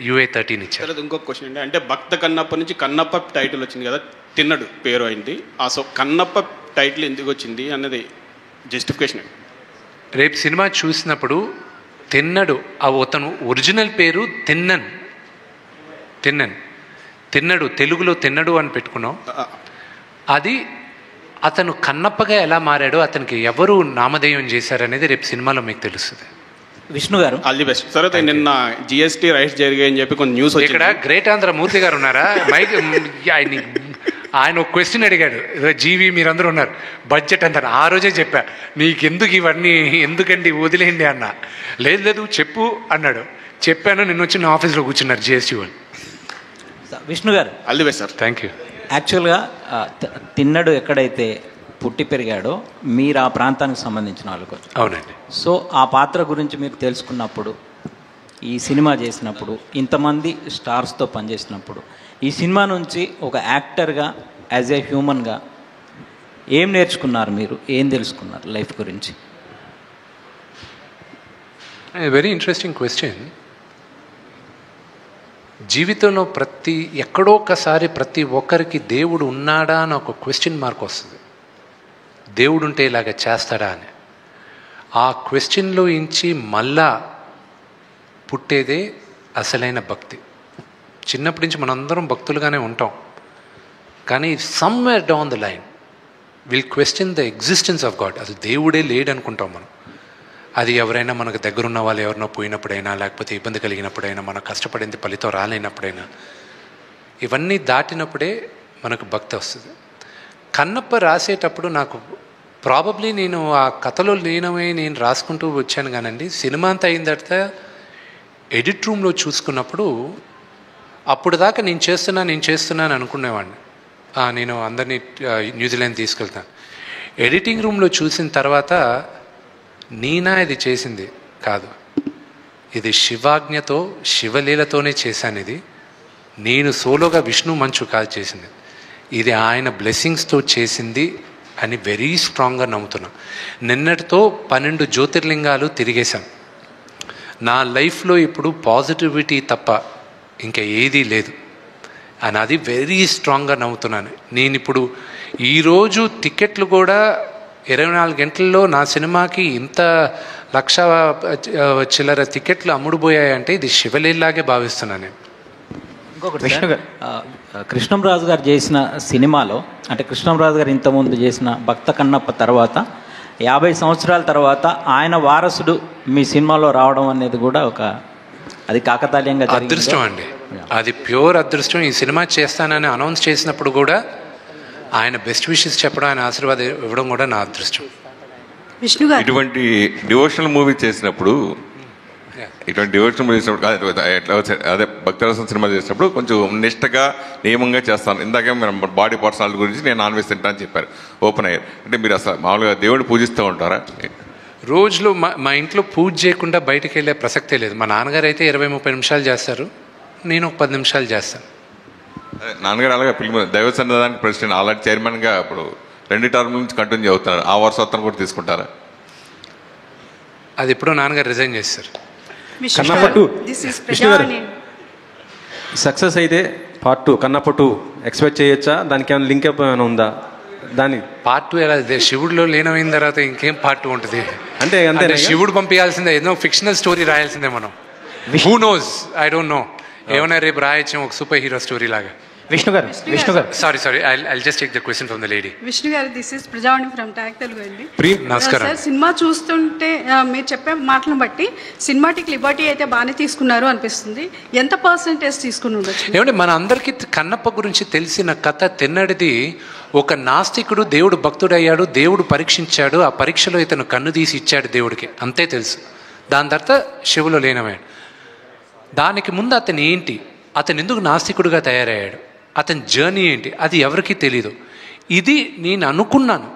UA-13 ఇచ్చారు. తర్వాత ఇంకొక క్వశ్చన్ అండి, అంటే భక్త కన్నప్ప నుంచి కన్నప్ప టైటిల్ వచ్చింది కదా, తిన్నడు పేరు అయింది. సో కన్నప్ప టైటిల్ ఎందుకు వచ్చింది అన్నది జస్టిఫికేషన్. రేపు సినిమా చూసినప్పుడు తిన్నడు, అతను ఒరిజినల్ పేరు తిన్నడు, తెలుగులో తిన్నడు అని పెట్టుకున్నాం. అది అతను కన్నప్పగా ఎలా మారాడో, అతనికి ఎవరు నామధేయం చేశారనేది రేపు సినిమాలో మీకు తెలుస్తుంది. విష్ణు గారు ఆల్ ది బెస్ట్. తర్వాత నిన్న GST రైట్స్ జరిగాయని చెప్పి కొంచెం న్యూస్ వచ్చింది. ఇక్కడ గ్రేట్ ఆంధ్ర మూర్తి గారు ఉన్నారా? మైక్ ఆయన ఒక క్వశ్చన్ అడిగాడు, జీవి మీరందరూ ఉన్నారు, బడ్జెట్ అంటారు. ఆ రోజే చెప్పా, నీకెందుకు ఇవన్నీ, ఎందుకండి వదిలేయండి అన్న. లేదు చెప్పు అన్నాడు. చెప్పాను, నిన్న వచ్చి నా ఆఫీస్లో కూర్చున్నారు GST వాళ్ళు. విష్ణు గారు all the best sir. Thank you. యాక్చువల్గా తిన్నడు ఎక్కడైతే పుట్టి పెరిగాడో మీరు ఆ ప్రాంతానికి సంబంధించిన వాళ్ళు. అవునండి. సో ఆ పాత్ర గురించి మీరు తెలుసుకున్నప్పుడు, ఈ సినిమా చేసినప్పుడు, ఇంతమంది స్టార్స్తో పనిచేసినప్పుడు, ఈ సినిమా నుంచి ఒక యాక్టర్గా, యాజ్ ఏ హ్యూమన్గా ఏం నేర్చుకున్నారు మీరు, ఏం తెలుసుకున్నారు లైఫ్ గురించి? Very interesting question. జీవితంలో ఎక్కడో ఒకసారి ప్రతి ఒక్కరికి దేవుడు ఉన్నాడా అని ఒక క్వశ్చన్ మార్క్ వస్తుంది. దేవుడు ఉంటే ఇలాగ చేస్తాడా అని. ఆ క్వశ్చన్లో ఇంచి మళ్ళా పుట్టేదే అసలైన భక్తి. చిన్నప్పటి నుంచి మనందరం భక్తులుగానే ఉంటాం, కానీ somewhere down the line will question the existence of God. అసలు దేవుడే లేడనుకుంటాం మనం. అది ఎవరైనా మనకు దగ్గరున్న వాళ్ళు ఎవరినో పోయినప్పుడైనా, లేకపోతే ఇబ్బంది కలిగినప్పుడైనా, మనం కష్టపడింది ఫలితం రాలేనప్పుడైనా, ఇవన్నీ దాటినప్పుడే మనకు భక్తి వస్తుంది. కన్నప్ప రాసేటప్పుడు నాకు ప్రాబబ్లీ నేను ఆ కథలో లీనమై నేను రాసుకుంటూ వచ్చాను కానండి. సినిమా అంతా అయిన తర్వాత ఎడిట్ రూమ్లో చూసుకున్నప్పుడు, అప్పుడు దాకా నేను చేస్తున్నాను అనుకునేవాడిని. నేను అందరినీ న్యూజిలాండ్ తీసుకెళ్తాను. ఎడిటింగ్ రూమ్లో చూసిన తర్వాత నేనా ఇది చేసింది కాదు, ఇది శివాజ్ఞతో శివలీలతోనే చేశాను. ఇది నేను సోలోగా విష్ణు మంచు కాదు చేసింది, ఇది ఆయన బ్లెస్సింగ్స్తో చేసింది అని వెరీ స్ట్రాంగ్గా నమ్ముతున్నా. నిన్నటితో 12 జ్యోతిర్లింగాలు తిరిగేశాను. నా లైఫ్లో ఇప్పుడు పాజిటివిటీ తప్ప ఇంకా ఏదీ లేదు అని అది వెరీ స్ట్రాంగ్గా నమ్ముతున్నాను. నేను ఇప్పుడు ఈరోజు టికెట్లు కూడా 24 గంటల్లో నా సినిమాకి ఇంత 1,00,000 చిల్లర టికెట్లు అమ్ముడుపోయాయంటే ఇది శివలీలాగే భావిస్తున్నాను నేను. ఇంకొకటి కృష్ణంరాజు గారు చేసిన సినిమాలో, అంటే కృష్ణంరాజు గారు ఇంతకుముందు చేసిన భక్త కన్నప్ప తర్వాత 50 సంవత్సరాల తర్వాత ఆయన వారసుడు మీ సినిమాలో రావడం అనేది కూడా అది కాకతాళీయంగా అదృష్టం అండి. అది ప్యూర్ అదృష్టం. ఈ సినిమా చేస్తానని అనౌన్స్ చేసినప్పుడు కూడా ఆయన బెస్ట్ విషెస్ చెప్పడం, ఆయన ఆశీర్వాదం ఇవ్వడం కూడా నా అదృష్టం. ఇటువంటి డివోషనల్ మూవీ చేసినప్పుడు, అదే భక్తరసం సినిమా చేసినప్పుడు కొంచెం నిష్టగా నియమంగా చేస్తాను. ఇందాక మీరు బాడీ పర్సనాలిటీ గురించి నేను నాన్ వెజ్ తింటా అని చెప్పారు, ఓపెన్ అయ్యారు. అంటే మీరు అసలు మామూలుగా దేవుడిని పూజిస్తూ ఉంటారా? రోజులో మా ఇంట్లో పూజ చేయకుండా బయటకు వెళ్ళే ప్రసక్తే లేదు. మా నాన్నగారు అయితే 20-30 నిమిషాలు చేస్తారు, నేను ఒక 10 నిమిషాలు చేస్తాను. నాన్నగారు అలాగే దైవ సన్నిధానానికి ప్రెసిడెంట్, ఆల్రెడీ చైర్మన్గా ఇప్పుడు 2 టర్మ్ నుంచి కంటిన్యూ అవుతున్నారు. ఆ వారసత్వం కూడా తీసుకుంటారా? అది ఎప్పుడో నాన్నగారు రిజైన్ చేస్తారు. కన్నప్ప 2 విష్ణు గారు సక్సెస్ అయితే పార్ట్ 2 కన్నప్ప 2 ఎక్స్పెక్ట్ చేయొచ్చా? దానికి ఏమైనా లింక్ ఏమైనా ఉందా? దాని పార్ట్ 2 ఎలా శివుడిలో లీనమైన తర్వాత ఇంకేం పార్ట్ 2 ఉంటుంది? అంటే శివుడు పంపించాల్సిందే, ఏదో ఫిక్షనల్ స్టోరీ రాయాల్సిందే మనం. Who knows, I don't no. ఏమైనా రేపు రాయొచ్చు ఒక సూపర్ హీరో స్టోరీ లాగా. విష్ణు గారు sorry I'll just take the question from the lady. Vishnu గారు, this is Prajavani from talk Telugu అండి. నమస్కారం సార్, సినిమా చూస్తుంటే మీరు చెప్పే మాటలను బట్టి సినిమాటిక్ లిబర్టీ అయితే బాగానే తీసుకున్నారు అనిపిస్తుంది. ఎంత పర్సెంటేజ్ తీసుకుని ఉండొచ్చు? ఏమంటే మన అందరికీ కన్నప్ప గురించి తెలిసిన కథ తిన్నడిది. ఒక నాస్తికుడు దేవుడు భక్తుడయ్యాడు, దేవుడు పరీక్షించాడు, ఆ పరీక్షలో ఇతను కన్ను తీసి ఇచ్చాడు దేవుడికి, అంతే తెలుసు. దాని తర్వాత శివులో లీనమయ్యాడు. దానికి ముందు అతను ఏంటి, అతను ఎందుకు నాస్తికుడిగా తయారయ్యాడు, అతని జర్నీ ఏంటి అది ఎవరికీ తెలీదు. ఇది నేను అనుకున్నాను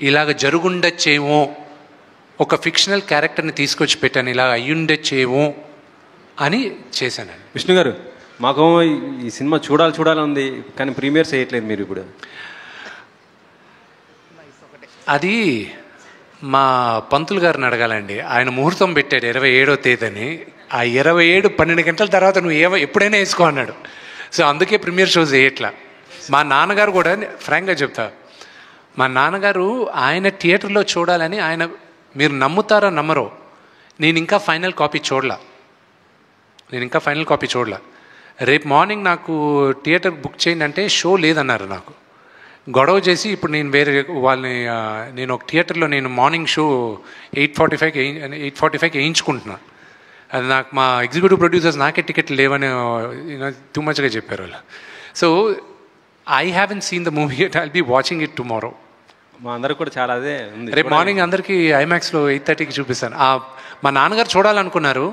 ఇలాగ జరుగుండొచ్చేమో, ఒక ఫిక్షనల్ క్యారెక్టర్ని తీసుకొచ్చి పెట్టాను, ఇలా అయ్యుండొచ్చేమో అని చేశాను. విష్ణు గారు, మాకు ఈ సినిమా చూడాలని ఉంది, కానీ ప్రీమియర్స్ చేయట్లేదు మీరు ఇప్పుడు. అది మా పంతులు గారిని అడగాలండి. ఆయన ముహూర్తం పెట్టాడు 27వ తేదీని. ఆ 27 12 గంటల తర్వాత నువ్వు ఎప్పుడైనా వేసుకో అన్నాడు. సో అందుకే ప్రీమియర్ షోస్ వేయట్లా. మా నాన్నగారు కూడా ఫ్రాంక్గా చెప్తా, మా నాన్నగారు ఆయన థియేటర్లో చూడాలని ఆయన, మీరు నమ్ముతారో నమ్మరో, నేను ఇంకా ఫైనల్ కాపీ చూడలా. రేపు మార్నింగ్ నాకు థియేటర్ బుక్ చేయండి అంటే షో లేదన్నారు. నాకు గొడవ చేసి ఇప్పుడు నేను వేరే వాళ్ళని, నేను ఒక థియేటర్లో నేను మార్నింగ్ షో 8:45కి వేయించుకుంటున్నా. అది నాకు మా ఎగ్జిక్యూటివ్ ప్రొడ్యూసర్స్ నాకే టికెట్లు లేవని టూ మచ్గా చెప్పారు వాళ్ళు. So I haven't seen the movie, I'll be watching it tomorrow. మా అందరికి కూడా చాలా అదే ఉంది. రేపు మార్నింగ్ అందరికీ ఐమాక్స్లో 8:30కి చూపిస్తాను. మా నాన్నగారు చూడాలనుకున్నారు.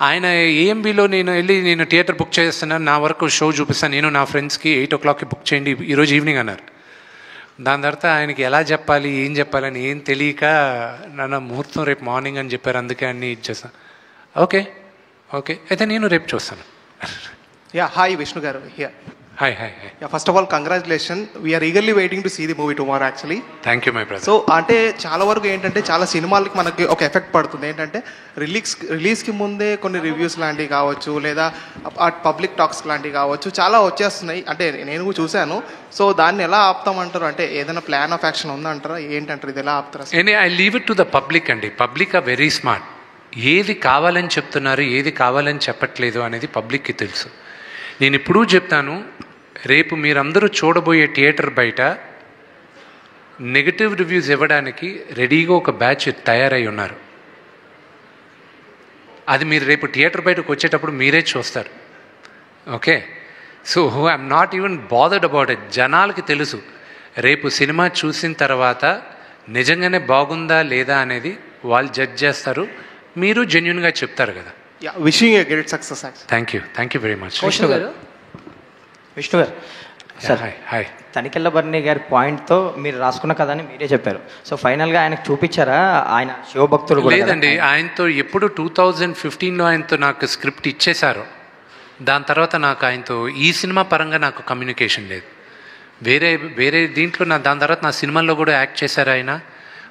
ఆయన ఏఎంబీలో నేను థియేటర్ బుక్ చేస్తున్నాను, నా వరకు షో చూపిస్తాను, నేను నా ఫ్రెండ్స్కి 8 o'clockకి బుక్ చేయండి ఈరోజు ఈవినింగ్ అన్నారు. దాని తర్వాత ఆయనకి ఎలా చెప్పాలి ఏం చెప్పాలని ఏం తెలియక నాన్న ముహూర్తం రేపు మార్నింగ్ అని చెప్పారు, అందుకే అన్నీ ఇచ్చేస్తాను. ఓకే అయితే నేను రేపు చూస్తాను. Hi Vishnu garu. Hi. First of all congratulation, we are eagerly waiting to see the movie tomorrow actually. Thank you my brother. So అంటే చాలా వరకు ఏంటంటే చాలా సినిమాలకి మనకి ఒక ఎఫెక్ట్ పడుతుంది. ఏంటంటే రిలీజ్కి ముందే కొన్ని రివ్యూస్ లాంటివి కావచ్చు, లేదా పబ్లిక్ టాక్స్ లాంటివి కావచ్చు, చాలా వచ్చేస్తున్నాయి. అంటే నేను కూడా చూశాను. సో దాన్ని ఎలా ఆపుతామంటారు? అంటే ఏదైనా ప్లాన్ ఆఫ్ యాక్షన్ ఉందంటారా? ఏంటంటారు, ఇది ఎలా ఆపుతారా? I leave it to the public అండి. Public are very smart. ఏది కావాలని చెప్తున్నారు, ఏది కావాలని చెప్పట్లేదు అనేది పబ్లిక్కి తెలుసు. నేను ఎప్పుడూ చెప్తాను, రేపు మీరందరూ చూడబోయే థియేటర్ బయట నెగటివ్ రివ్యూస్ ఇవ్వడానికి రెడీగా ఒక బ్యాచ్ తయారై ఉన్నారు. అది మీరు రేపు థియేటర్ బయటకు వచ్చేటప్పుడు మీరే చూస్తారు. Okay, so I'm not even bothered about it. జనాలకి తెలుసు రేపు సినిమా చూసిన తర్వాత నిజంగానే బాగుందా లేదా అనేది వాళ్ళు జడ్జ్ చేస్తారు. మీరు జెన్యున్గా చెప్తారు కదా. Wishing a great success. Thank you very much. Vishnu గారు సార్, హాయ్. తనికెళ్ళ బర్ని గారి పాయింట్తో మీరు రాసుకున్న కథని మీరే చెప్పారు. సో ఫైనల్గా ఆయనకు చూపించారా? ఆయన శివభక్తుడు లేదండి, ఆయనతో ఎప్పుడు 2015లో ఆయనతో నాకు స్క్రిప్ట్ ఇచ్చేశారు. దాని తర్వాత నాకు ఆయనతో ఈ సినిమా పరంగా నాకు కమ్యూనికేషన్ లేదు. వేరే దీంట్లో దాని తర్వాత నా సినిమాల్లో కూడా యాక్ట్ చేశారు ఆయన.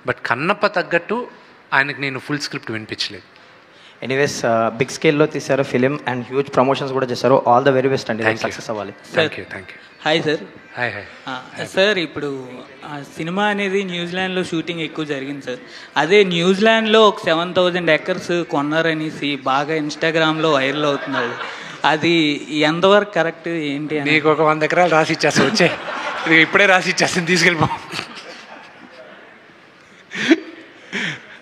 బట్ కన్నప్ప తగ్గట్టు ఆయనకు నేను ఫుల్ స్క్రిప్ట్ వినిపించలేదు. ఎనీవేస్ బిగ్ స్కేల్లో తీశారు ఫిలిం అండ్ హ్యూజ్ ప్రమోషన్స్ కూడా చేశారు. ఆల్ ద వెరీ బెస్ట్ అండి, సక్సెస్ అవ్వాలి. Thank you. Hi sir. Hi. Sir, ఇప్పుడు సినిమా అనేది న్యూజిలాండ్లో షూటింగ్ ఎక్కువ జరిగింది సార్. అదే న్యూజిలాండ్లో ఒక 7,000 acres కొన్నారనేసి బాగా ఇన్స్టాగ్రామ్లో వైరల్ అవుతున్నారు. అది ఎంతవరకు కరెక్ట్ ఏంటి? నీకు ఒక 100 ఎకరాలు రాసి ఇచ్చేస్తా, వచ్చే ఇప్పుడే రాసి ఇచ్చేస్తాను, తీసుకెళ్ళిపో.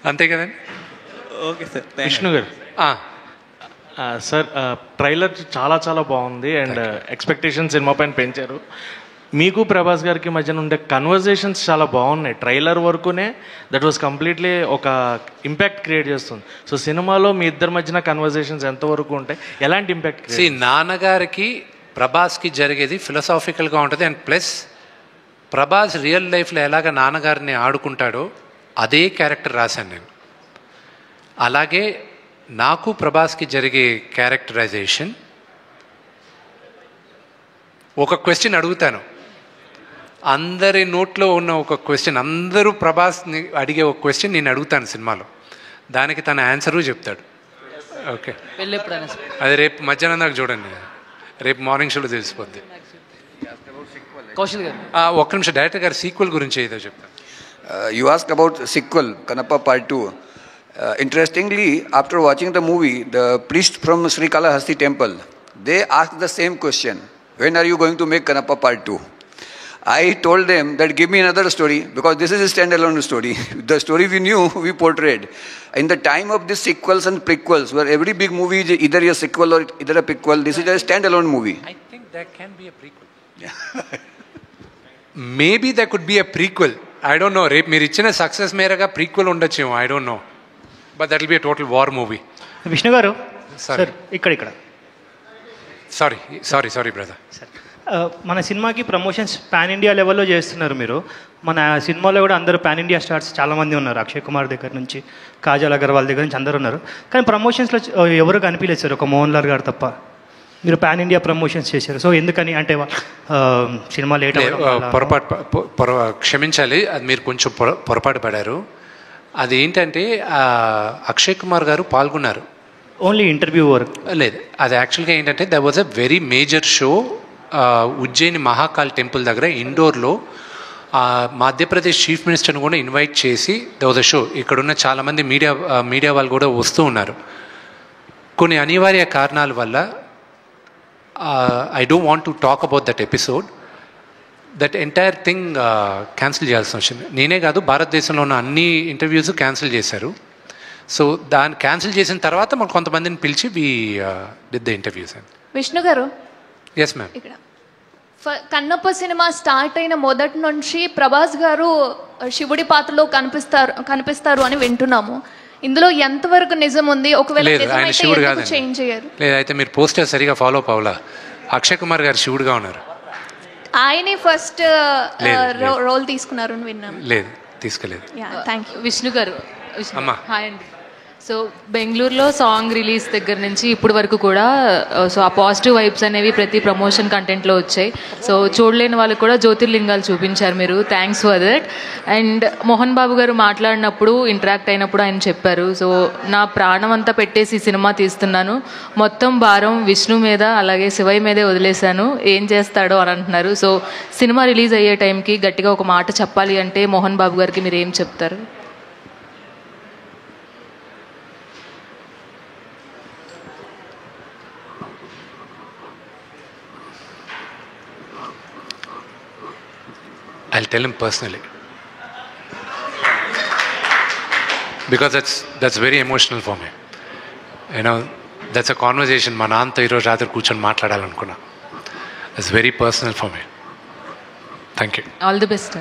అంతే కదండి. Okay sir. విష్ణు గారు సార్, ట్రైలర్ చాలా బాగుంది అండ్ ఎక్స్పెక్టేషన్ సినిమా పైన పెంచారు. మీకు ప్రభాస్ గారికి మధ్యన ఉండే కన్వర్జేషన్స్ చాలా బాగున్నాయి. ట్రైలర్ వరకునే దట్ వాజ్ కంప్లీట్లీ ఒక ఇంపాక్ట్ క్రియేట్ చేస్తుంది. సో సినిమాలో మీ ఇద్దరి మధ్యన కన్వర్జేషన్స్ ఎంతవరకు ఉంటాయి, ఎలాంటి ఇంపాక్ట్? నాన్నగారికి ప్రభాస్కి జరిగేది ఫిలసాఫికల్గా ఉంటుంది. అండ్ ప్లస్ ప్రభాస్ రియల్ లైఫ్లో ఎలాగ నాన్నగారిని ఆడుకుంటాడో అదే క్యారెక్టర్ రాశాను నేను. అలాగే నాకు ప్రభాస్కి జరిగే క్యారెక్టరైజేషన్. ఒక క్వశ్చన్ అడుగుతాను, అందరి నోట్లో ఉన్న ఒక క్వశ్చన్, అందరూ ప్రభాస్ని అడిగే ఒక క్వశ్చన్ నేను అడుగుతాను సినిమాలో, దానికి తన ఆన్సరు చెప్తాడు. ఓకే, అది రేపు మధ్యాహ్నం దాకా చూడండి, రేపు మార్నింగ్ షోలో తెలిసిపోద్ది. ఒక్క నిమిషం, డైరెక్టర్ గారు సీక్వెల్ గురించి ఏదో చెప్తాను. You asked about sequel, Kannappa Part 2. Interestingly, after watching the movie, the priest from Srikalahasti temple, they asked the same question. When are you going to make Kannappa Part 2? I told them that give me another story, because this is a standalone story. The story we knew, we portrayed. In the time of these sequels and prequels, where every big movie is either a sequel or either a prequel, this is a standalone movie. I think there can be a prequel. Maybe there could be a prequel. I don't know. రేపు మీరు ఇచ్చిన సక్సెస్ మేరగా ప్రీక్వెల్ ఉండొచ్చేమో, I don't no, but that will be a total war movie. Vishnu గారు సార్, ఇక్కడ సారీ బ్రదర్. మన సినిమాకి ప్రమోషన్స్ పాన్ ఇండియా లెవెల్లో చేస్తున్నారు మీరు. మన సినిమాలో కూడా అందరూ పాన్ ఇండియా స్టార్స్ చాలామంది ఉన్నారు, అక్షయ్ కుమార్ దగ్గర నుంచి కాజల్ అగర్వాల్ దగ్గర నుంచి అందరూ ఉన్నారు. కానీ ప్రమోషన్స్లో ఎవరు కనిపించలేదు సార్, ఒక మోహన్ లాల్ గారు తప్ప. మీరు పాన్ ఇండియా ప్రమోషన్స్ చేశారు, సో ఎందుకని అంటే సినిమా లేట్ క్షమించాలి, అది మీరు కొంచెం పొరపాటు పడారు. అది ఏంటంటే అక్షయ్ కుమార్ గారు పాల్గొన్నారు, ఓన్లీ ఇంటర్వ్యూ వర్క్ లేదు. అది యాక్చువల్గా ఏంటంటే that was a very major show Ujjain Mahakal temple దగ్గర ఇండోర్లో. మధ్యప్రదేశ్ చీఫ్ మినిస్టర్ని కూడా ఇన్వైట్ చేసి ద వాజ్ అ షో. ఇక్కడున్న చాలామంది మీడియా వాళ్ళు కూడా వస్తూ ఉన్నారు. కొన్ని అనివార్య కారణాల వల్ల I don't want to talk about that episode. That entire thing cancel చేయాల్సి వచ్చింది. నేనే కాదు, భారతదేశంలో ఉన్న అన్ని ఇంటర్వ్యూస్ క్యాన్సిల్ చేశారు. సో దాన్ని క్యాన్సిల్ చేసిన తర్వాత మనం కొంతమందిని పిలిచి we did the interviews. Vishnu garu, yes ma'am. ఇక్కడ కన్నప్ప సినిమా స్టార్ట్ అయిన మొదటి నుంచి ప్రభాస్ గారు శివుడి పాత్రలో కనిపిస్తారు అని వింటున్నాము. ఇందులో ఎంతవరకు నిజం ఉంది? ఒకవేళ చేంజ్ చేయరు? లేదైతే మీరు పోస్టర్ సరిగా ఫాలో అవ్వాలా. అక్షయ్ కుమార్ గారు శివుడుగా ఉన్నారు. ఆయనే ఫస్ట్ రోల్ తీసుకున్నారు అని విన్నాము. లేదు, తీసుకోలేదు. Thank you. విష్ణు గారు, అమ్మా హాయ్ అండి. సో బెంగళూరులో సాంగ్ రిలీజ్ దగ్గర నుంచి ఇప్పుడు వరకు కూడా సో ఆ పాజిటివ్ వైబ్స్ అనేవి ప్రతి ప్రమోషన్ కంటెంట్లో వచ్చాయి. సో చూడలేని వాళ్ళకి కూడా జ్యోతిర్లింగాలు చూపించారు మీరు, thanks for that. And Mohan Babu గారు మాట్లాడినప్పుడు, ఇంటరాక్ట్ అయినప్పుడు ఆయన చెప్పారు, సో నా ప్రాణం అంతా పెట్టేసి సినిమా తీస్తున్నాను, మొత్తం భారం విష్ణు మీద అలాగే శివయ్య మీదే వదిలేశాను, ఏం చేస్తాడో అని అంటున్నారు. సో సినిమా రిలీజ్ అయ్యే టైంకి గట్టిగా ఒక మాట చెప్పాలి అంటే మోహన్ బాబు గారికి మీరు ఏం చెప్తారు? I'll tell him personally, because that's very emotional for me. You know, that's a conversation మా నాన్నతో ఈరోజు రాత్రి కూర్చొని మాట్లాడాలనుకున్నా. It's very personal for me. Thank you. All the best.